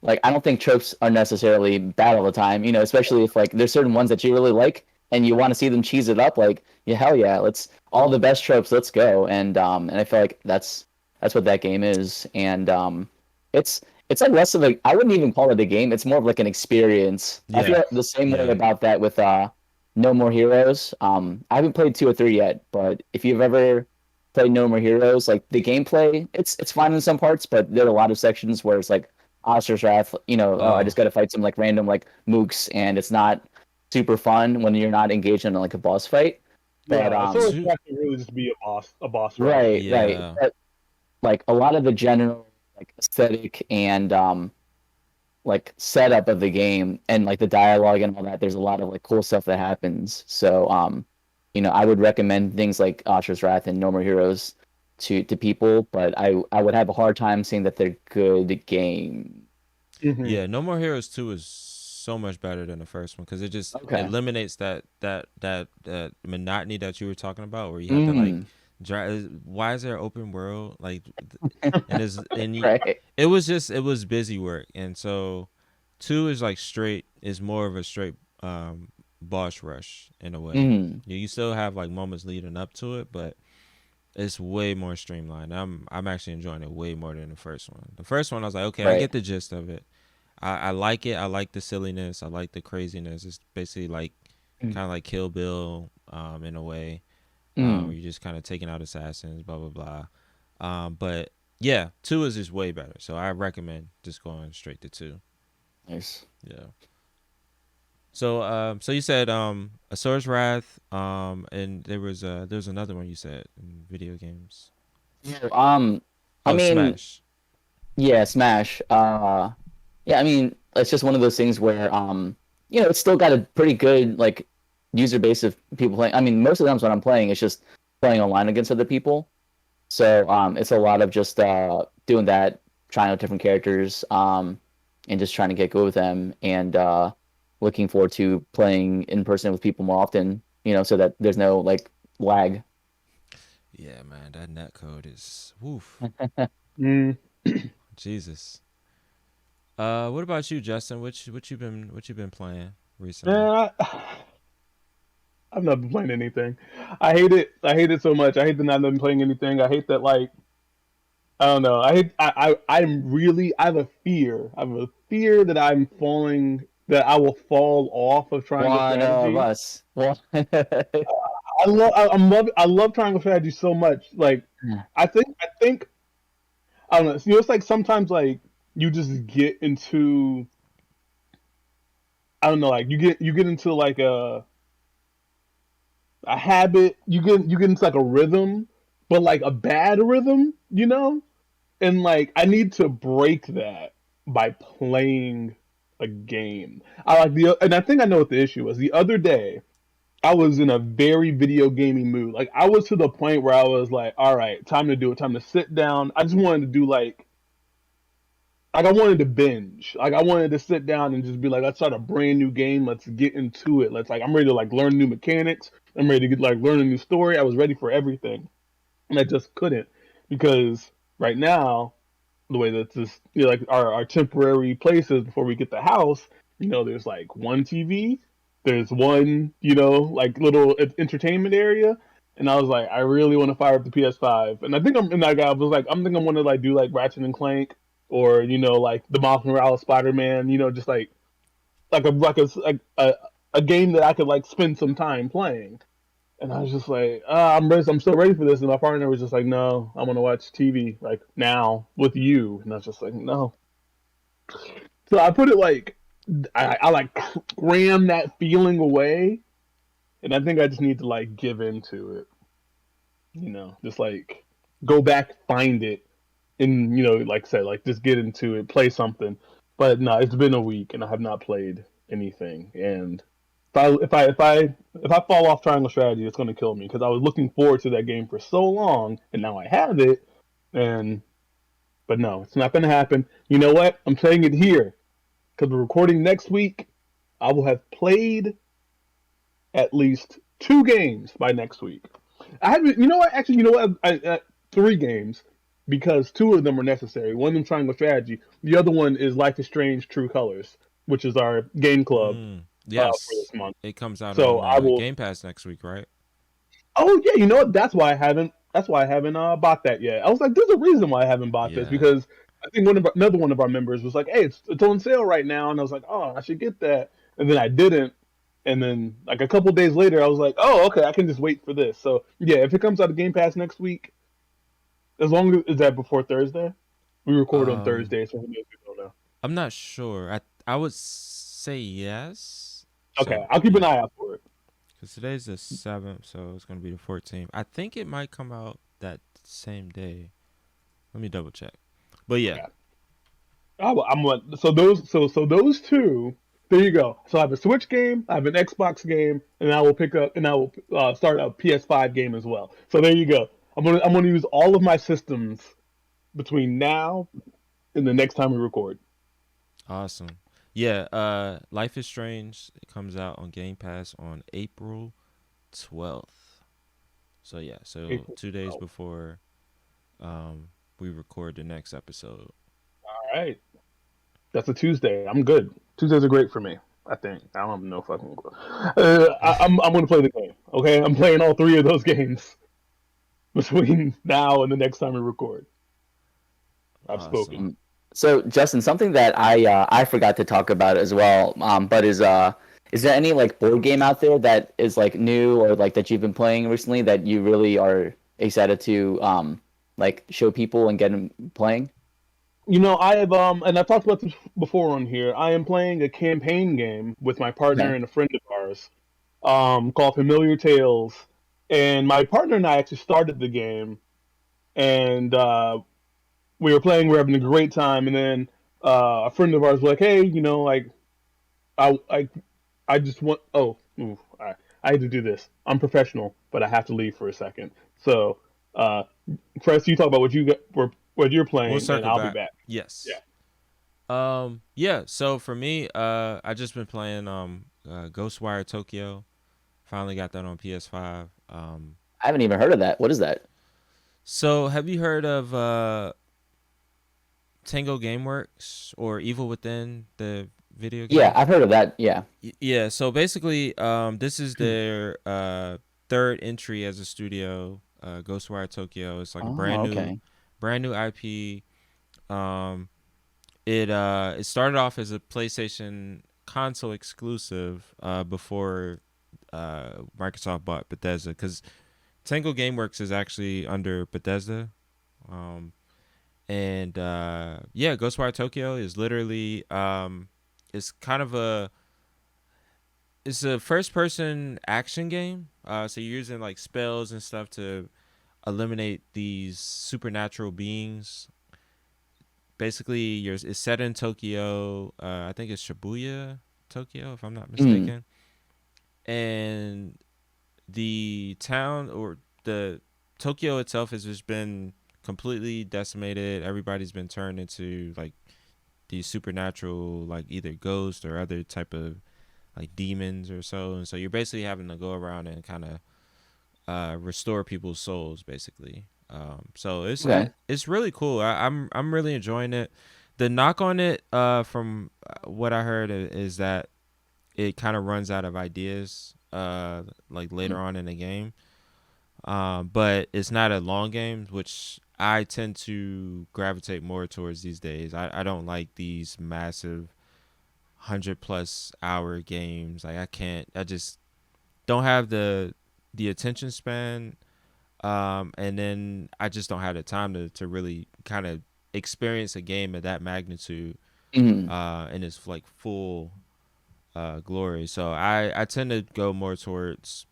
I don't think tropes are necessarily bad all the time, you know. Especially if like there's certain ones that you really like and you want to see them cheese it up, like yeah, hell yeah, let's all the best tropes, let's go. And I feel like that's what that game is, and it's it's like less of a I wouldn't even call it a game. It's more of like an experience. I Yeah, feel the same way yeah. about that with No More Heroes. I haven't played 2 or 3 yet, but if you've ever played No More Heroes, like the gameplay, it's fine in some parts, but there are a lot of sections where it's like Oster's Wrath, oh, I Oh, just got to fight some like random like mooks, and it's not super fun when you're not engaged in like a boss fight. But Yeah, Sora's two. Wrath can really just be a boss rush. right, right. Yeah, But, like a lot of the general like aesthetic and like setup of the game and like the dialogue and all that, there's a lot of like cool stuff that happens. So I would recommend things like Asher's Wrath and No More Heroes to people, but I would have a hard time saying that they're good game. Hmm. yeah. No More Heroes 2 is so much better than the first one because it just Okay. eliminates that monotony that you were talking about, where you have to like Mm. why is there open world like and is and Right. it was busy work, and so 2 is like straight is more of a straight boss rush in a way. Mm. You still have like moments leading up to it, but it's way more streamlined. I'm actually enjoying it way more than the first one. The first one I was like, okay, I Right. get the gist of it. I like it. I like the silliness. I like the craziness. It's basically like Mm. kind of like Kill Bill in a way. Mm. You're just kind of taking out assassins, blah blah blah. But yeah, 2 is just way better. So I recommend just going straight to 2. Nice. Yeah. So so you said Asura's Wrath, and there was another one you said in video games. Yeah. I Oh, mean, Smash. yeah, Smash. Yeah, I mean, it's just one of those things where it's still got a pretty good like user base of people playing. I mean, most of the times when I'm playing, it's just playing online against other people. So it's a lot of just doing that, trying out different characters, and just trying to get good with them, and looking forward to playing in person with people more often. So that there's no like lag. Yeah, man, that net code is woof. Mm. Jesus. What about you, Justin? What you been playing? recently? Man, I've not been playing anything. I hate it. I hate it so much. I hate that I've not been playing anything. I hate that like I don't know. I hate. I'm really. I have a fear. I have a fear that I'm falling. That I will fall off of Triangle One of Strategy. us. One. I love Triangle Strategy so much. Like I think I don't know. You know, it's like sometimes like you just get into I don't know. Like you get into like a habit. You get into like a rhythm, but like a bad rhythm. You know. And like I need to break that by playing a game. And I think I know what the issue was. The other day, I was in a very video gaming mood. Like I was to the point where I was like, all right, time to do it, time to sit down. I just wanted to do like I wanted to binge. Like I wanted to sit down and just be like, let's start a brand new game. Let's get into it. Let's like I'm ready to like learn new mechanics. I'm ready to get like learn a new story. I was ready for everything. And I just couldn't because right now the way that this you know, like our temporary places before we get the house, you know, there's like one TV, there's one, you know, like little entertainment area. And I was like, I really want to fire up the PS5. And I think I'm and that guy was like, I'm thinking I want to like do like Ratchet and Clank or, you know, like the Miles Morales Spider Man, you know, just like a game that I could like spend some time playing. And I was just like, I'm so ready for this. And my partner was just like, no, I want to watch TV like now with you. And I was just like, no. So I put it like, I like cram that feeling away. And I think I just need to like give into it, you know, just like go back, find it. And, you know, like I said, like just get into it, play something. But no, it's been a week and I have not played anything. And if I fall off Triangle Strategy, it's going to kill me because I was looking forward to that game for so long, and now I have it. And but no, it's not going to happen. You know what? I'm saying it here because we're recording next week. I will have played at least 2 games by next week. I haven't. You know what? Actually, you know what? 3 games because 2 of them are necessary. One of them Triangle Strategy. The other one is Life is Strange: True Colors, which is our game club for Yes, this month. it comes out So on I will. Game Pass next week, right? Oh yeah, you know what? That's why I haven't. That's why I haven't bought that yet. I was like, there's a reason why I haven't bought this Yeah. because I think another one of our members was like, hey, it's on sale right now, and I was like, oh, I should get that, and then I didn't, and then like a couple days later, I was like, oh, okay, I can just wait for this. So yeah, if it comes out of Game Pass next week, as long as is that before Thursday, we record on Um, Thursday, so who knows? We don't know. I'm not sure. I would say yes. Okay, So I'll keep an yeah, eye out for it. because today's the 7th, so it's gonna be the 14th. I think it might come out that same day. Let me double check. But yeah, Okay. So those two. There you go. So I have a Switch game, I have an Xbox game, and I will pick up and I will start a PS5 game as well. So there you go. I'm gonna use all of my systems between now and the next time we record. awesome. Yeah, Life is Strange. It comes out on Game Pass on April 12th. So yeah, so April 2 days 12th. before we record the next episode. All right, that's a Tuesday. I'm good. Tuesdays are great for me. I think I don't know if I can. I'm gonna play the game. Okay, I'm playing all 3 of those games between now and the next time we record. I've spoken. Awesome. So Justin, something that I forgot to talk about as well, but is there any like board game out there that is like new or like that you've been playing recently that you really are excited to like show people and get them playing? You know, I have and I've talked about this before on here. I am playing a campaign game with my partner Okay. and a friend of ours, called Familiar Tales. And my partner and I actually started the game, and we were playing. We were having a great time. And then a friend of ours was like, "Hey, you know, like I I just want. Oh, ooh, I had to do this. I'm professional, but I have to leave for a second. So, uh, Chris, you talk about what you're We'll playing, and circle I'll be back. back. Yeah. Yes. Yeah, so for me, I just been playing Ghostwire Tokyo. Finally got that on PS5. I haven't even heard of that. What is that? So have you heard of Tango Gameworks or Evil Within, the video Yeah, game? I've heard of that. Yeah. Yeah, so basically, this is their third entry as a studio, Ghostwire Tokyo. It's like a Oh, okay. brand new IP. Um, it started off as a PlayStation console exclusive before Microsoft bought Bethesda, because Tango GameWorks is actually under Bethesda. Um, and yeah, Ghostwire Tokyo is literally it's kind of it's a first person action game. So you're using like spells and stuff to eliminate these supernatural beings. Basically, it's set in Tokyo. I think it's Shibuya, Tokyo, if I'm not Mm. mistaken. And the town, or the Tokyo itself, has just been completely decimated. Everybody's been turned into like these supernatural, like either ghosts or other type of like demons or so. And so you're basically having to go around and kind of restore people's souls, basically. So Okay. it's really cool. I'm really enjoying it. The knock on it, from what I heard, is that it kind of runs out of ideas, like later Mm. on in the game. But it's not a long game, which I tend to gravitate more towards these days. I don't like these massive 100+ hour games. Like I just don't have the attention span. And then I just don't have the time to really kind of experience a game of that magnitude Mm. in its like full glory. So I tend to go more towards,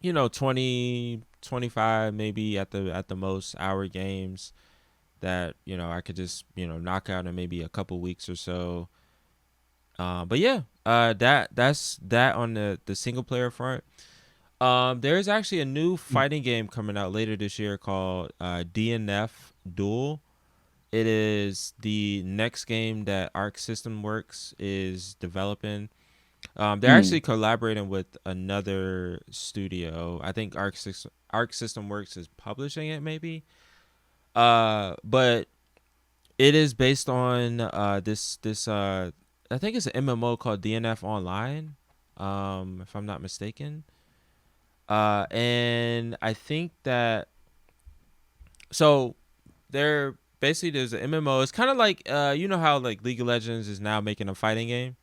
20, 25, maybe at the most hour games that I could just knock out in maybe a couple weeks or so. But yeah, that's that on the single player front. There's actually a new fighting game coming out later this year called DNF Duel. It is the next game that Arc System Works is developing. They're Mm. actually collaborating with another studio. I think Arc System Works is publishing it, maybe. But it is based on this I think it's an MMO called DNF Online, if I'm not mistaken. And I think that, so they're basically, there's an MMO. It's kind of like you know how like League of Legends is now making a fighting game.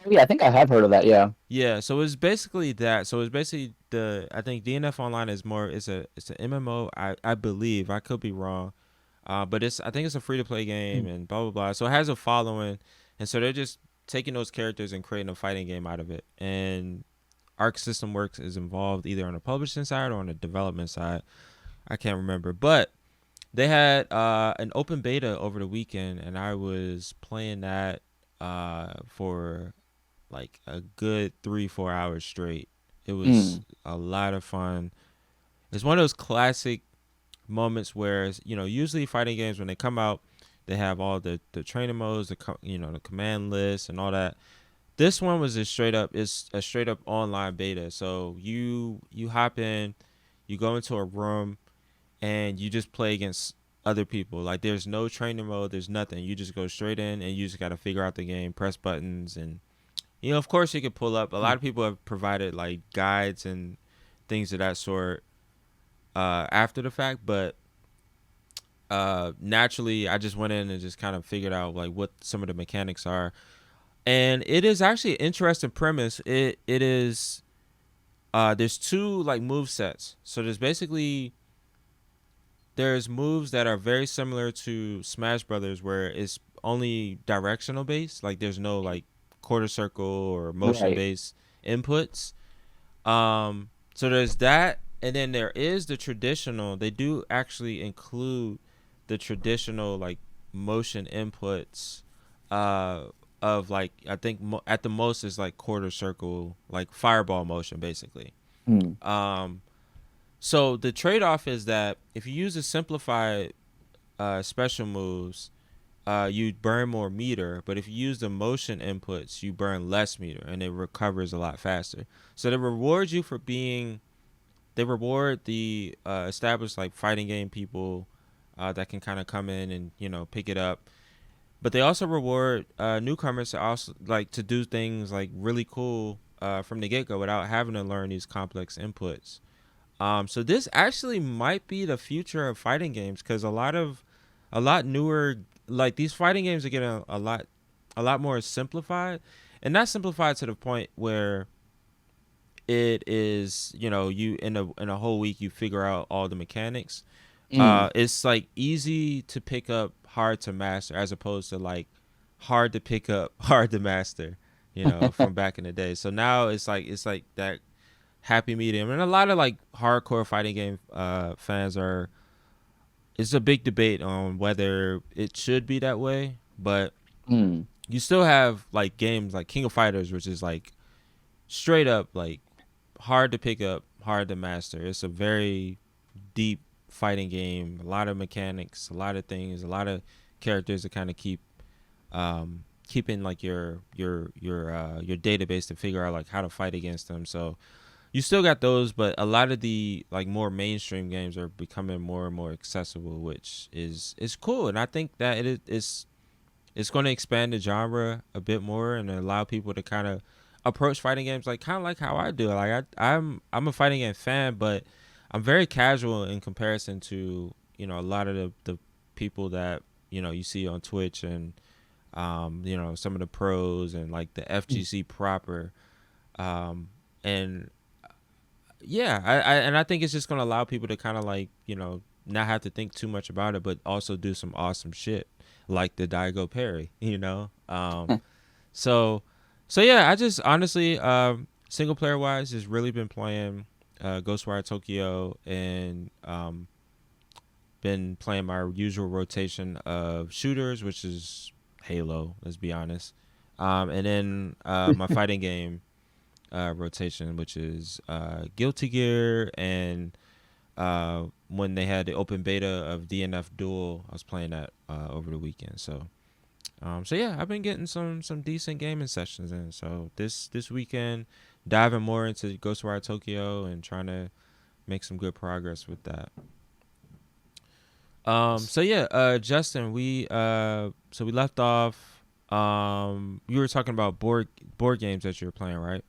Yeah, I think I have heard of that. Yeah. Yeah, so it's basically that. So it's basically I think DNF Online is more, it's an MMO. I believe, I could be wrong. But I think it's a free to play game Mm. and blah blah blah. So it has a following, and so they're just taking those characters and creating a fighting game out of it. And Arc System Works is involved either on the publishing side or on the development side. I can't remember, but they had an open beta over the weekend, and I was playing that for like a good 3-4 hours straight. It was Mm. a lot of fun. It's one of those classic moments where, usually fighting games when they come out, they have all the training modes, the command list and all that. This one was it's a straight up online beta. So you hop in, you go into a room, and you just play against other people. Like there's no training mode, there's nothing. You just go straight in and you just got to figure out the game, press buttons, and of course you could pull up. A lot Mm. of people have provided like guides and things of that sort after the fact, but naturally I just went in and just kind of figured out like what some of the mechanics are. And it is actually an interesting premise. It is there's two like move sets. So there's moves that are very similar to Smash Brothers, where it's only directional based. Like there's no like quarter circle or motion Right. based inputs. So there's that, and then there is the traditional. They do actually include the traditional like motion inputs, of like, I think at the most is like quarter circle, like fireball motion, basically. Mm. Um, so the trade off is that if you use a simplified special moves, you burn more meter, but if you use the motion inputs, you burn less meter, and it recovers a lot faster. So they reward the established like fighting game people that can kind of come in and pick it up. but they also reward newcomers to also like to do things like really cool from the get go without having to learn these complex inputs. So this actually might be the future of fighting games because a lot newer, like these fighting games are getting a lot more simplified, and not simplified to the point where it is, you know, you in a whole week you figure out all the mechanics. Mm. It's like easy to pick up, hard to master, as opposed to like hard to pick up, hard to master. You know, from back in the day. So now it's like that happy medium, and a lot of like hardcore fighting game fans are. It's a big debate on whether it should be that way, but Mm. you still have like games like King of Fighters, which is like straight up like hard to pick up, hard to master. It's a very deep fighting game, a lot of mechanics, a lot of things, a lot of characters to kind of keeping like your database to figure out like how to fight against them. So you still got those, but a lot of the like more mainstream games are becoming more and more accessible, which is cool. And I think that it's going to expand the genre a bit more and allow people to kind of approach fighting games like kind of like how I do. Like I'm a fighting game fan, but I'm very casual in comparison to, you know, a lot of the people that, you know, you see on Twitch and you know, some of the pros and like the FGC proper. And yeah, I think it's just gonna allow people to kind of like, you know, not have to think too much about it, but also do some awesome shit like the Daigo Parry, you know. So so yeah, I just honestly single player wise, just really been playing Ghostwire Tokyo and been playing my usual rotation of shooters, which is Halo. Let's be honest. And then my fighting game rotation, which is Guilty Gear, and when they had the open beta of DNF Duel, I was playing that over the weekend. So, so yeah, I've been getting some decent gaming sessions in. So this weekend, diving more into Ghostwire Tokyo and trying to make some good progress with that. So yeah, Justin, so we left off. You were talking about board games that you were playing, right?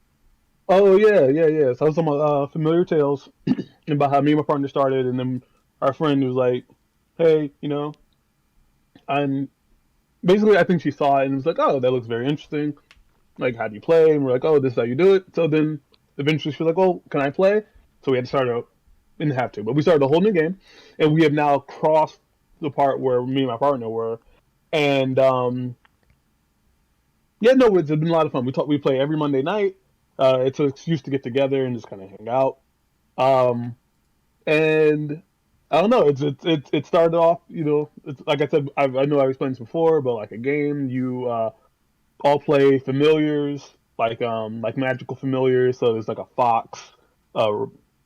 Oh yeah. So I was talking about Familiar Tales and about how me and my partner started, and then our friend was like, "Hey, you know, I'm basically I think she saw it and was like, oh, that looks very interesting. Like, how do you play?" And we're like, "Oh, this is how you do it." So then eventually she was like, "Oh, can I play?" So we had to start out. Didn't have to, but we started a whole new game, and we have now crossed the part where me and my partner were, and yeah, no, it's been a lot of fun. We play every Monday night. It's an excuse to get together and just kind of hang out. Um, and I don't know. It started off. You know, it's like I said. I know I've explained this before, but like a game, you all play familiars, like magical familiars. So there's like a fox, uh,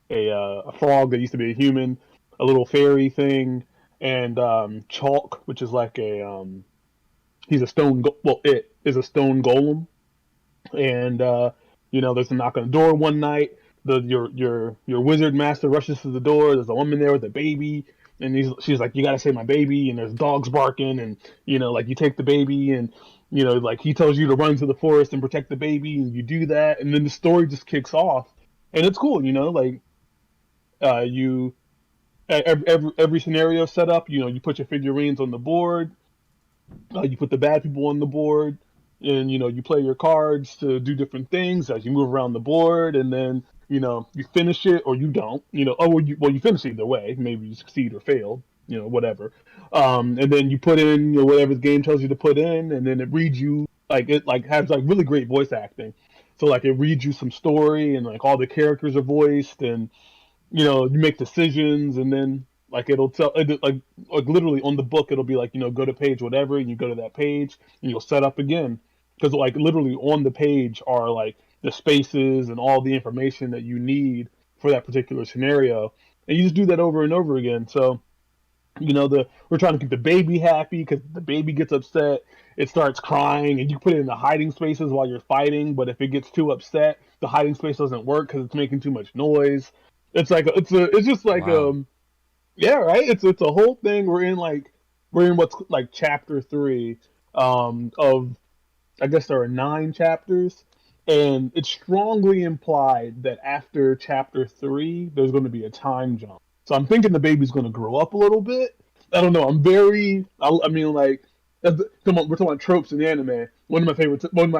a frog that used to be a human, a little fairy thing, and chalk, which is like a he's a well, it is a stone golem, and you know, there's a knock on the door one night. Your wizard master rushes to the door. There's a woman there with a baby, and she's like, "You gotta save my baby." And there's dogs barking, and you know, like you take the baby, and you know, like he tells you to run to the forest and protect the baby, and you do that, and then the story just kicks off, and it's cool, you know, like you every scenario set up. You know, you put your figurines on the board, you put the bad people on the board, and you know you play your cards to do different things as you move around the board, and then you know you finish it or you don't. You know, oh well you finish either way. Maybe you succeed or fail. You know, whatever. And then you put in, you know, whatever the game tells you to put in, and then it reads you like it like has like really great voice acting. So like it reads you some story, and like all the characters are voiced, and you know you make decisions, and then like it'll tell like literally on the book it'll be like, you know, go to page whatever, and you go to that page and you'll set up again, because like literally on the page are like the spaces and all the information that you need for that particular scenario, and you just do that over and over again. So you know, the we're trying to keep the baby happy because the baby gets upset, it starts crying, and you put it in the hiding spaces while you're fighting. But if it gets too upset, the hiding space doesn't work because it's making too much noise. It's just like Wow. yeah, right. It's a whole thing. We're in what's like chapter 3, Of I guess there are 9 chapters, and it's strongly implied that after chapter 3, there's going to be a time jump. So I'm thinking the baby's going to grow up a little bit. I don't know. I mean, like, come on, we're talking about tropes in the anime. One of my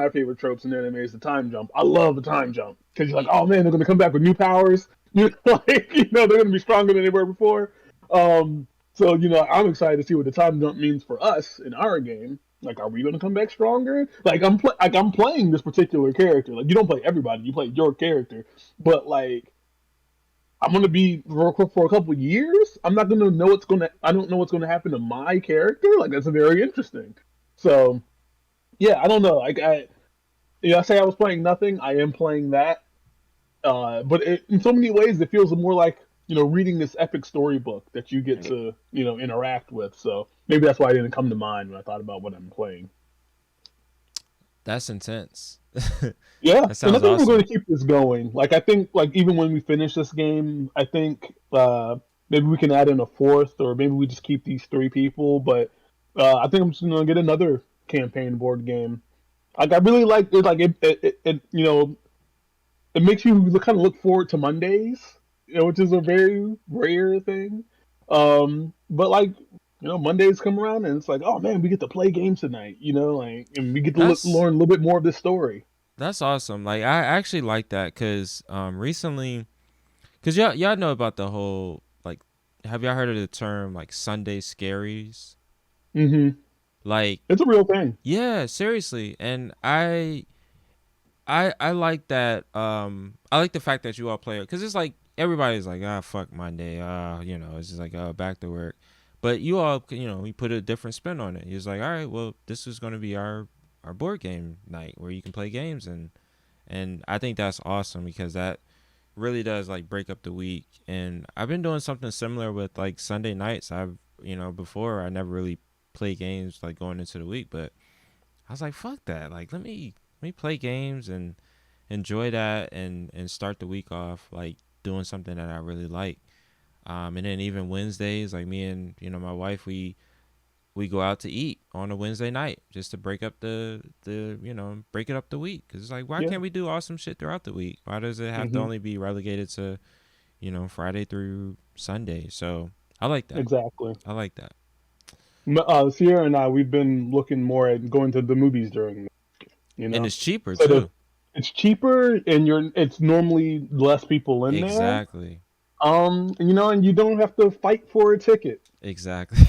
favorite tropes in the anime is the time jump. I love the time jump because you're like, oh man, they're going to come back with new powers. They're going to be stronger than they were before. So I'm excited to see what the time jump means for us in our game. Like, are we going to come back stronger? I'm playing this particular character. Like, you don't play everybody, you play your character. But like, I'm going to be for a couple years. I'm not going to know what's going to. I don't know what's going to happen to my character. Like, that's very interesting. So yeah, I don't know. I say I was playing nothing. I am playing that. But in so many ways, it feels more like reading this epic storybook that you get to interact with. So maybe that's why it didn't come to mind when I thought about what I'm playing. That's intense. Yeah, That and I sounds think we're awesome. going to keep this going. Like I think, like even when we finish this game, I think maybe we can add in a fourth, or maybe we just keep these 3 people. But I think I'm just going to get another campaign board game. Like I really like it. Like it makes you kind of look forward to Mondays, which is a very rare thing. But like Mondays come around and it's like, oh man, we get to play games tonight. Like, and we get to That's learn a little bit more of this story. that's awesome. Like I actually like that because recently, because y'all know about the whole like, have y'all heard of the term like Sunday scaries? Hmm. Like, It's a real thing. yeah, seriously, and I like that. I like the fact that you all play it because it's like everybody's like, ah, fuck Monday. It's just like, oh, back to work. But you all, we put a different spin on it. He's like, all right, well, this is going to be our board game night where you can play games, and I think that's awesome because that really does like break up the week. And I've been doing something similar with like Sunday nights. Before I never really play games like going into the week, but I was like, fuck that. Like, let me play games and enjoy that and start the week off like doing something that I really like. And then even Wednesdays, like me and my wife, we go out to eat on a Wednesday night just to break up the break it up the week. Cause it's like, why Yeah. can't we do awesome shit throughout the week? Why does it have to Hmm. only be relegated to Friday through Sunday? So I like that. Exactly. I like that. Sierra and I, we've been looking more at going to the movies during, And it's cheaper instead of too. it's cheaper and it's normally less people in there. Exactly. And you don't have to fight for a ticket. Exactly.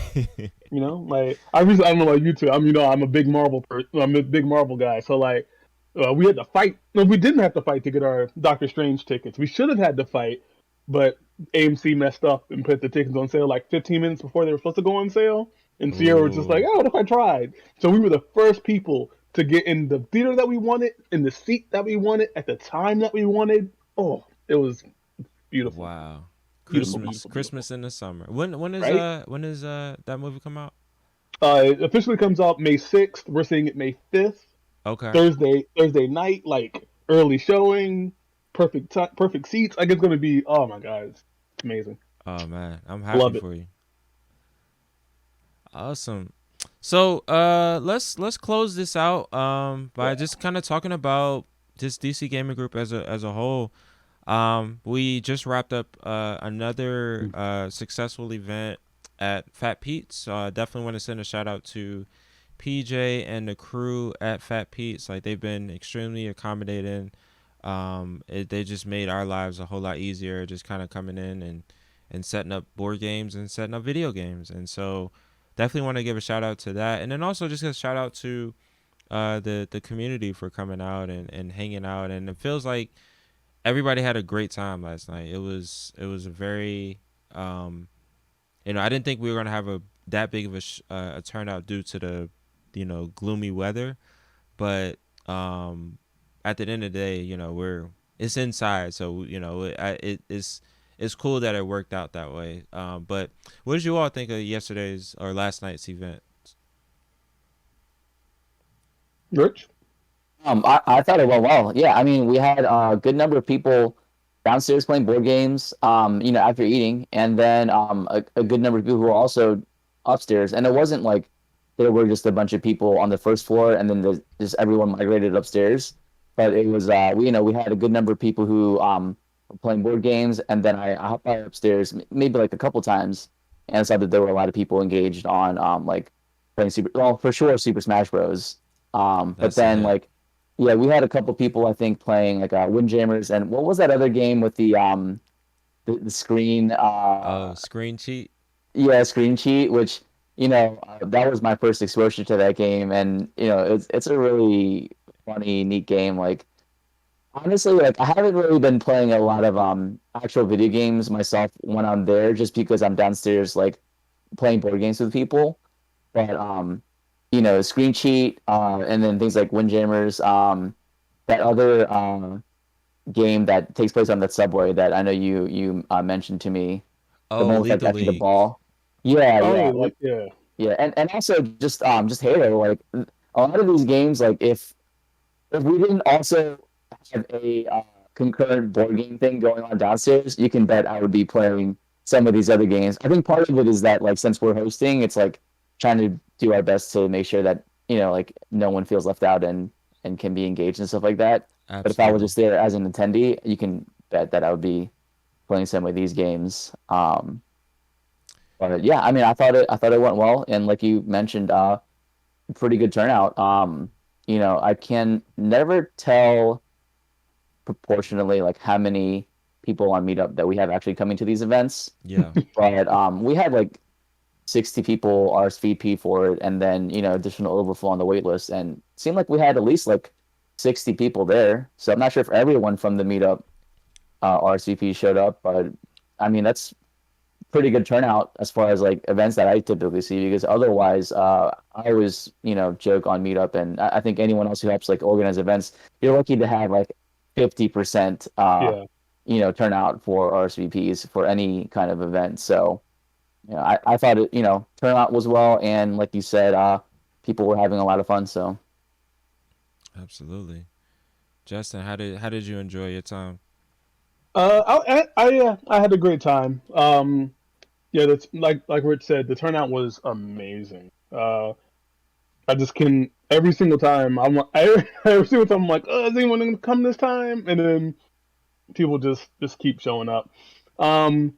Like I don't know about you two. I'm a big I'm a big Marvel guy. So like, we had to fight. No, we didn't have to fight to get our Doctor Strange tickets. We should have had to fight, but AMC messed up and put the tickets on sale like 15 minutes before they were supposed to go on sale. And Sierra was just like, Ooh. "Oh, what if I tried?" So we were the first people to get in the theater that we wanted, in the seat that we wanted, at the time that we wanted. Oh, it was beautiful, Wow. beautiful, Christmas beautiful, beautiful. Christmas in the summer. When is Right? that movie come out? It officially comes out May 6th. We're seeing it May 5th. Okay. Thursday night, like early showing, perfect seats. Like it's gonna be, oh my god, it's amazing. Oh man, I'm I happy love it. for you. Awesome. So, let's close this out by just kind of talking about this DC Gaming Group as a whole. We just wrapped up another successful event at Fat Pete's. So I definitely want to send a shout out to PJ and the crew at Fat Pete's. Like they've been extremely accommodating. They just made our lives a whole lot easier, just kind of coming in and setting up board games and setting up video games. And so definitely want to give a shout out to that. And then also just a shout out to the community for coming out and hanging out. And it feels like everybody had a great time last night. It was a very I didn't think we were gonna have that big of a turnout due to the gloomy weather, but at the end of the day, it's inside, so it's cool that it worked out that way. But what did you all think of yesterday's or last night's event? Rich? I thought it went well. Yeah, I mean, we had a good number of people downstairs playing board games, after eating, and then a good number of people who were also upstairs. And it wasn't like there were just a bunch of people on the first floor, and then just everyone migrated upstairs. But it was we had a good number of people who were playing board games, and then I hopped by upstairs maybe like a couple times, and I saw that there were a lot of people engaged on like playing for sure Super Smash Bros. But That's then it. like yeah, we had a couple people I think playing like Windjammers, and what was that other game with the screen Oh, screen cheat. yeah, Screen Cheat, which that was my first exposure to that game, and it's a really funny, neat game. Like honestly, like I haven't really been playing a lot of actual video games myself when I'm there, just because I'm downstairs like playing board games with people. But Screen Cheat, and then things like Windjammers, that other game that takes place on that subway that I know you mentioned to me, the Oh, one with like Lethal actually the League. ball. Yeah, Oh, yeah, like yeah, yeah, and also just Halo. Like a lot of these games, like if we didn't also have a concurrent board game thing going on downstairs, you can bet I would be playing some of these other games. I think part of it is that like since we're hosting, it's like trying to do our best to make sure that like no one feels left out and can be engaged and stuff like that. But if I was Absolutely. just there as an attendee, you can bet that I would be playing some of these games. But yeah, I mean, I thought it went well, and like you mentioned, pretty good turnout. I can never tell proportionally like how many people on Meetup that we have actually coming to these events, Yeah. but we had like 60 people RSVP for it, and then additional overflow on the wait list, and it seemed like we had at least like 60 people there. So I'm not sure if everyone from the Meetup RSVP showed up, but I mean that's pretty good turnout as far as like events that I typically see, because otherwise I always joke on Meetup, and I think anyone else who helps like organize events, you're lucky to have like 50% yeah. turnout for RSVPs for any kind of event. So I thought it turnout was well, and like you said, people were having a lot of fun. So Absolutely. Justin, how did you enjoy your time? I had a great time. Yeah, that's like Rich said, the turnout was amazing. I just can every single time every single time I'm like, oh, is anyone gonna come this time? And then people just keep showing up. Um,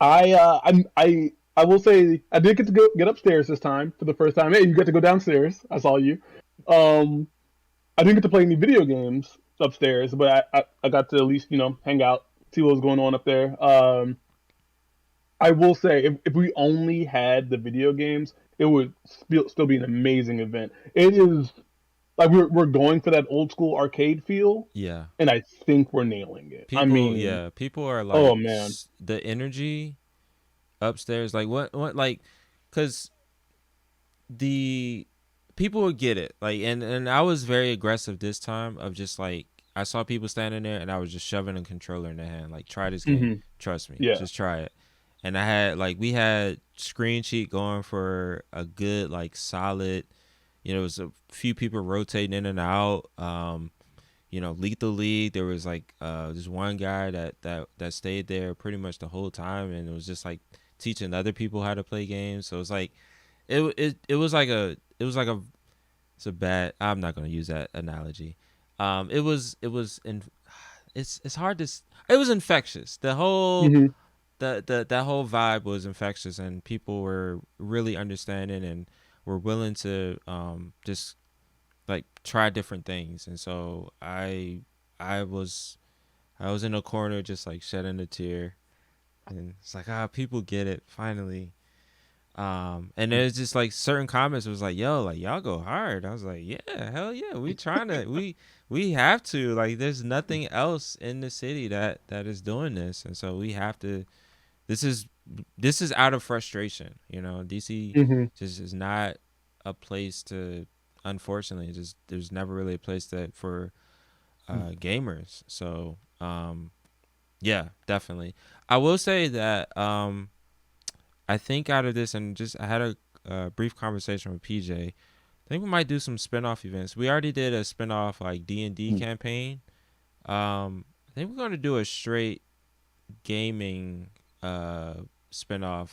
I will say I did get to get upstairs this time for the first time. Hey, you got to go downstairs. I saw you. Um, I didn't get to play any video games upstairs, but I got to at least hang out, see what was going on up there. I will say if we only had the video games, it would still be an amazing event. It is like we're going for that old school arcade feel, Yeah. and I think we're nailing it. I People, mean, yeah, people are oh like man, the energy upstairs, like what, like, cause the people would get it, like, and I was very aggressive this time of just like I saw people standing there and I was just shoving a controller in their hand, like try this game, hmm trust me, yeah, just try it. And I had like we had screen cheat going for a good like solid, it was a few people rotating in and out. Lethal League. There was like this one guy that stayed there pretty much the whole time, and it was just like teaching other people how to play games. So it's like it was like a it's a bad. I'm not gonna use that analogy. It was in. It's hard to. It was infectious. The whole hmm the that whole vibe was infectious, and people were really understanding and were willing to just like try different things. And so I was I was in a corner just like shedding a tear, and it's like people get it finally. And there's just like certain comments was like, yo, like y'all go hard. I was like, yeah, hell yeah, we trying to we have to, like, there's nothing else in the city that is doing this, and so we have to. This is this is out of frustration. DC hmm just is not a place to. Unfortunately, just there's never really a place that for gamers. So yeah, definitely. I will say that I think out of this, and just I had a brief conversation with PJ. I think we might do some spinoff events. We already did a spinoff like D&D campaign. I think we're gonna do a straight gaming spinoff.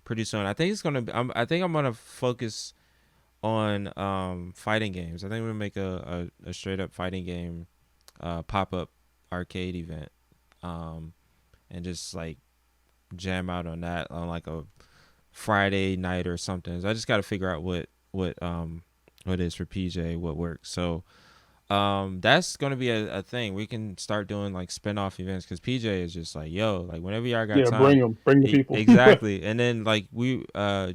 pretty soon. I think it's gonna be. I think I'm gonna focus on fighting games. I think we're gonna make a straight up fighting game pop up arcade event, and just like jam out on that on like a Friday night or something. So I just got to figure out what is for PJ, what works. So that's gonna be a thing. We can start doing like spin-off events because PJ is just like, yo, like whenever y'all got Yeah, time. bring the people. Exactly. And then like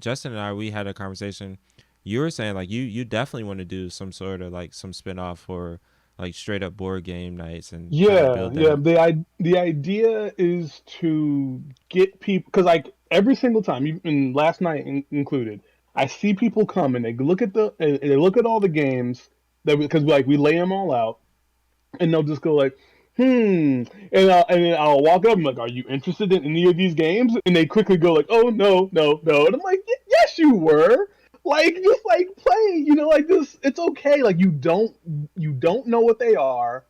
Justin and I, we had a conversation. You were saying like you definitely want to do some sort of like some spin-off for like straight up board game nights and kind of Yeah, build yeah. that. The idea is to get people because like every single time, even last night included, I see people come and they look at they look at all the games that because like we lay them all out and they'll just go like, and then I'll walk up and like, are you interested in any of these games? And they quickly go like, oh no, no, no, and I'm like, yes, you were. Like just like play, like this. It's okay. Like you don't know what they are,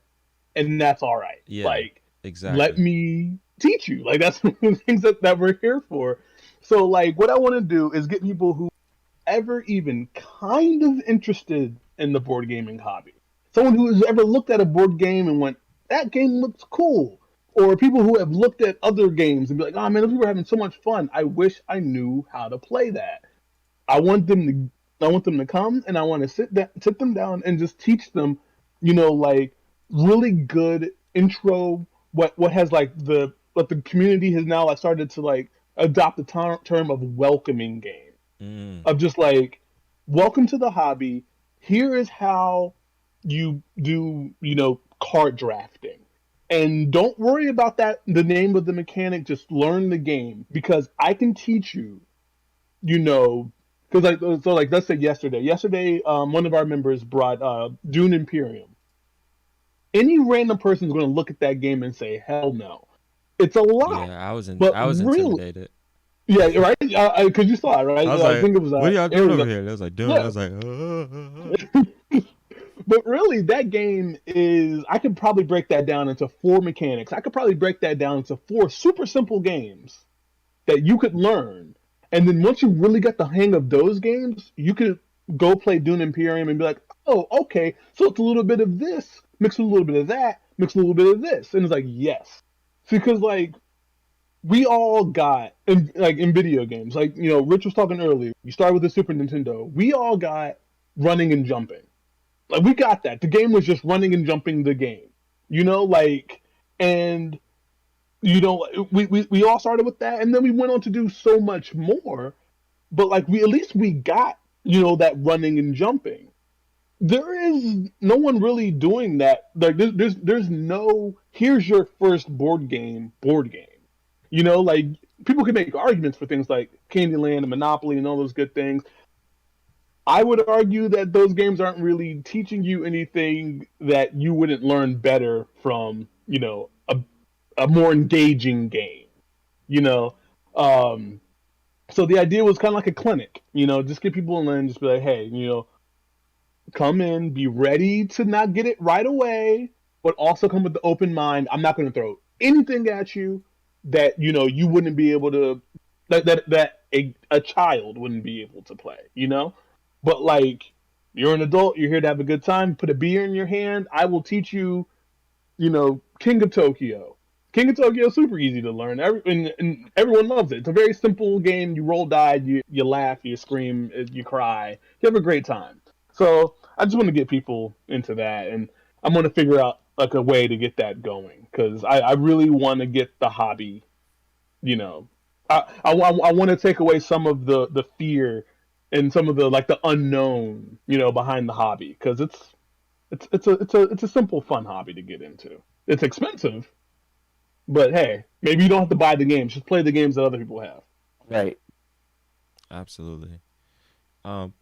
and that's all right. Yeah, Like let exactly. me teach you. Like that's one of the things that we're here for. So like what I want to do is get people who ever even kind of interested in the board gaming hobby. Someone who has ever looked at a board game and went, that game looks cool. Or people who have looked at other games and be like, oh man, those people are having so much fun. I wish I knew how to play that. I want them to come and I want to sit them down and just teach them, like really good intro what has like the what the community has now like started to like adopt the term of welcoming game Mm, of just like, welcome to the hobby. Here is how you do, card drafting. And don't worry about the name of the mechanic, just learn the game because I can teach you, you know, because like let's say yesterday, one of our members brought Dune Imperium. Any random person is going to look at that game and say, hell no. It's a lot. yeah, But I was really, intimidated. yeah, right? Because you saw it, I right? was I like, think it was "What are y'all doing over Aries. here?" They was like, "Doing." I Yeah, was like, but really, that game is. I could probably break that down into four mechanics. I could probably break that down into four super simple games that you could learn. And then once you really got the hang of those games, you could go play Dune Imperium and be like, oh, okay, so it's a little bit of this, mix with a little bit of that, mix with a little bit of this. And it's like, yes. Because, like, we all got, in video games, like, Rich was talking earlier, you start with the Super Nintendo, we all got running and jumping. Like, we got that. The game was just running and jumping the game. Like, and we all started with that and then we went on to do so much more, but like we at least we got that running and jumping. There is no one really doing that. Like there's no, here's your first board game. Like people can make arguments for things like Candyland and Monopoly and all those good things. I would argue that those games aren't really teaching you anything that you wouldn't learn better from a more engaging game you know. Um, so the idea was kind of like a clinic, just get people in and just be like, hey, come in, be ready to not get it right away, but also come with the open mind. I'm not going to throw anything at you that you wouldn't be able to that a child wouldn't be able to play, But like you're an adult, you're here to have a good time. Put a beer in your hand. I will teach you King of Tokyo. King of Tokyo is super easy to learn. And everyone loves it. It's a very simple game. You roll dice, you laugh, you scream, you cry. You have a great time. So I just want to get people into that, and I'm going to figure out like a way to get that going because I really want to get the hobby. You know, I want to take away some of the fear and some of the like the unknown, behind the hobby because it's a simple fun hobby to get into. It's expensive, but hey, maybe you don't have to buy the games. Just play the games that other people have. Right. absolutely. Um,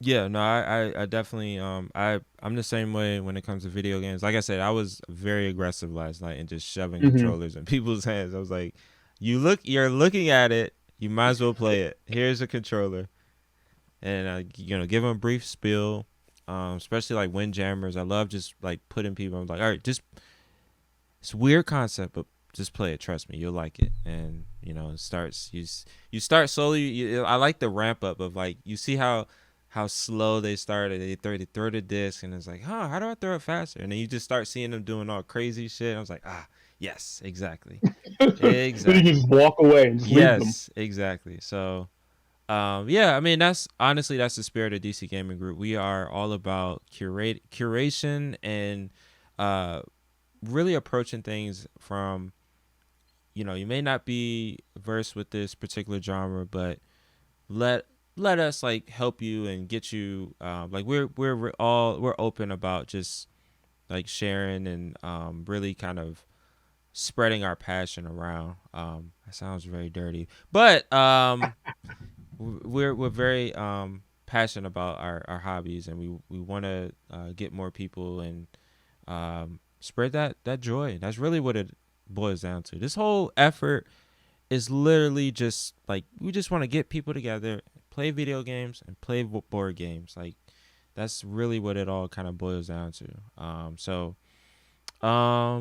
yeah, no, I definitely, I'm the same way when it comes to video games. Like I said, I was very aggressive last night and just shoving Hmm. controllers in people's hands. I was like, you're looking at it, you might as well play it. Here's a controller, and give them a brief spiel. Especially like Windjammers. I love just like putting people. I'm like, all right, just it's a weird concept, but just play it. Trust me, you'll like it. And it starts. You start slowly. I like the ramp up of like you see how slow they started. They throw the disc and it's like, how do I throw it faster? And then you just start seeing them doing all crazy shit. I was like, yes, exactly, Then you can exactly, just walk away and just leave them. yes, exactly. So yeah, I mean that's the spirit of DC Gaming Group. We are all about curation and uh really approaching things from you may not be versed with this particular genre, but let let us like help you and get you like we're open about just like sharing and really kind of spreading our passion around. That sounds very dirty, but we're very passionate about our hobbies, and we want to get more people and spread that joy. That's really what it boils down to. This whole effort is literally just like we just want to get people together, play video games, and play board games. Like that's really what it all kind of boils down to.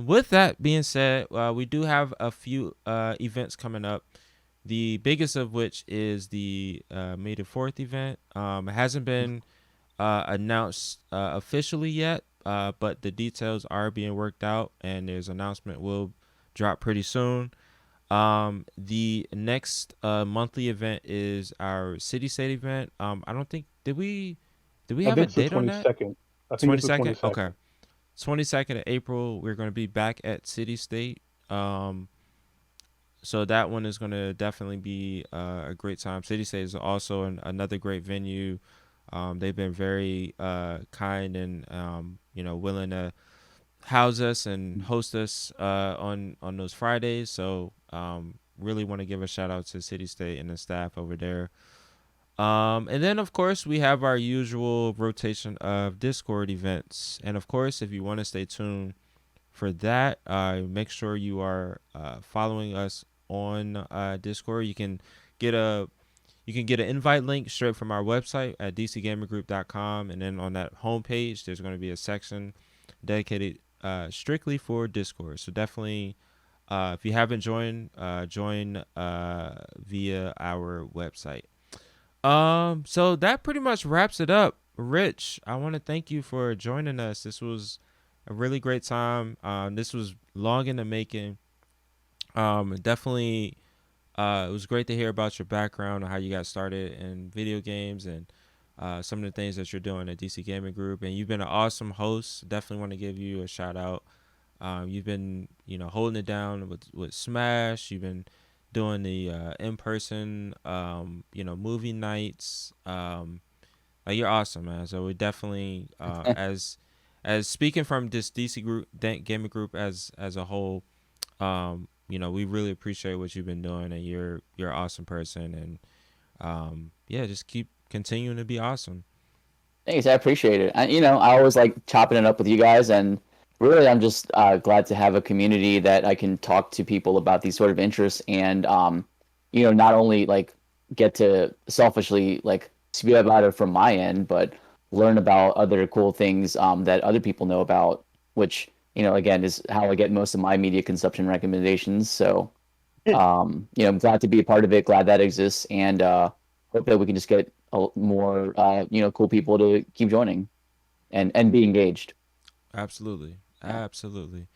With that being said, we do have a few events coming up. The biggest of which is the May the 4th event. It hasn't been announced officially yet, but the details are being worked out, and there's announcement will drop pretty soon. The next monthly event is our City State event. I don't think did we I have a think it's the date on that? 22nd. I think Twenty it's the second. 22nd. Okay, 22nd of April. We're going to be back at City State. So that one is going to definitely be a great time. City State is also another great venue. They've been very kind and willing to house us and host us on those Fridays. So really want to give a shout out to City State and the staff over there. And then of course we have our usual rotation of Discord events. And of course, if you want to stay tuned for that, make sure you are following us on Discord. You can get an invite link straight from our website at dcgamergroup.com, and then on that homepage there's going to be a section dedicated strictly for Discord. So definitely, if you haven't joined, join via our website. So that pretty much wraps it up. Rich, I want to thank you for joining us. This was a really great time. This was long in the making. Definitely, it was great to hear about your background and how you got started in video games and some of the things that you're doing at DC Gaming Group. And you've been an awesome host. Definitely want to give you a shout out. You've been, holding it down with Smash. You've been doing the in-person, movie nights. Like you're awesome, man. So we definitely, as speaking from this DC group, gaming group as a whole, we really appreciate what you've been doing, and you're an awesome person, and yeah, just keep continuing to be awesome. Thanks, I appreciate it. I always like chopping it up with you guys, and really, I'm just glad to have a community that I can talk to people about these sort of interests, and not only like get to selfishly like speak about it from my end, but learn about other cool things that other people know about, which again is how I get most of my media consumption recommendations. So, I'm glad to be a part of it. Glad that exists, and hope that we can just get more cool people to keep joining and be engaged. Absolutely, Yeah. absolutely.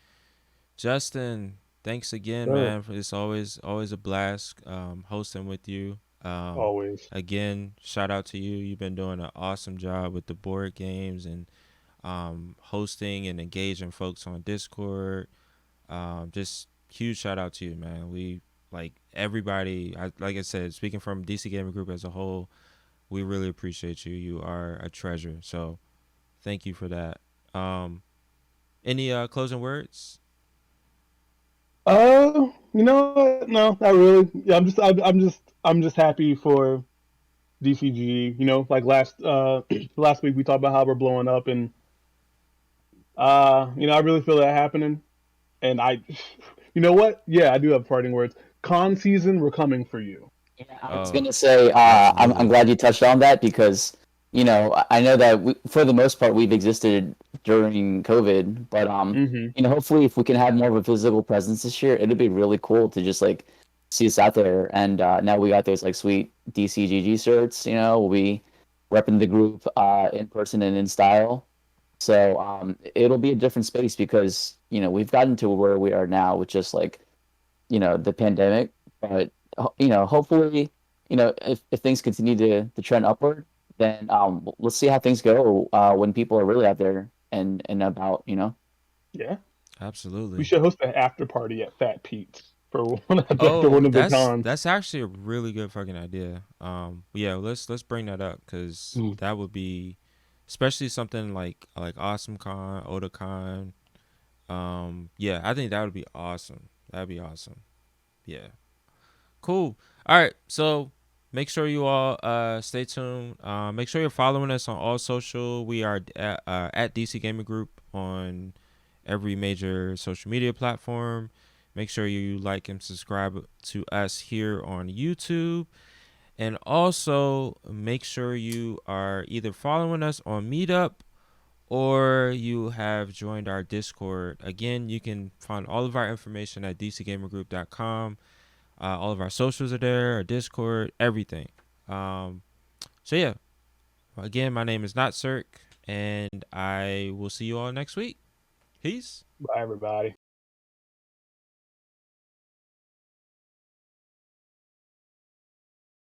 Justin, thanks again, Sure. man. It's always a blast hosting with you. Always. Again, shout out to you. You've been doing an awesome job with the board games and hosting and engaging folks on Discord. Just huge shout out to you, man. We like everybody. Like I said, speaking from DC Gaming Group as a whole, we really appreciate you. You are a treasure. So thank you for that. Any closing words? No, not really. Yeah, I'm just happy for DCG. Like last week we talked about how we're blowing up, and I really feel that happening. And you know what? Yeah, I do have parting words. Con season, we're coming for you. Yeah, I was Oh, gonna say, I'm absolutely. glad you touched on that because I know that for the most part we've existed during COVID, but Hmm. hopefully if we can have more of a physical presence this year, it'd be really cool to just like see us out there. And now we got those like sweet DCGG shirts. We'll be repping the group in person and in style. So it'll be a different space because we've gotten to where we are now with just like the pandemic, but hopefully if things continue to trend upward, then let's see how things go when people are really out there and about. Yeah, we Absolutely. should host an after party at Fat Pete's for after Oh, one of the that's cons. that's actually a really good fucking idea. Yeah, let's bring that up because Mm. that would be, especially something like Awesome Con, Otakon. Yeah, I think that would be awesome. That'd be awesome. Yeah, cool. All right, so make sure you all stay tuned. Make sure you're following us on all social. We are at DC Gaming Group on every major social media platform. Make sure you like and subscribe to us here on YouTube. And also make sure you are either following us on Meetup or you have joined our Discord. Again, you can find all of our information at dcgamergroup.com. All of our socials are there, our Discord, everything. Um, so, yeah, again, my name is Not Cirque, and I will see you all next week. Peace. Bye, everybody.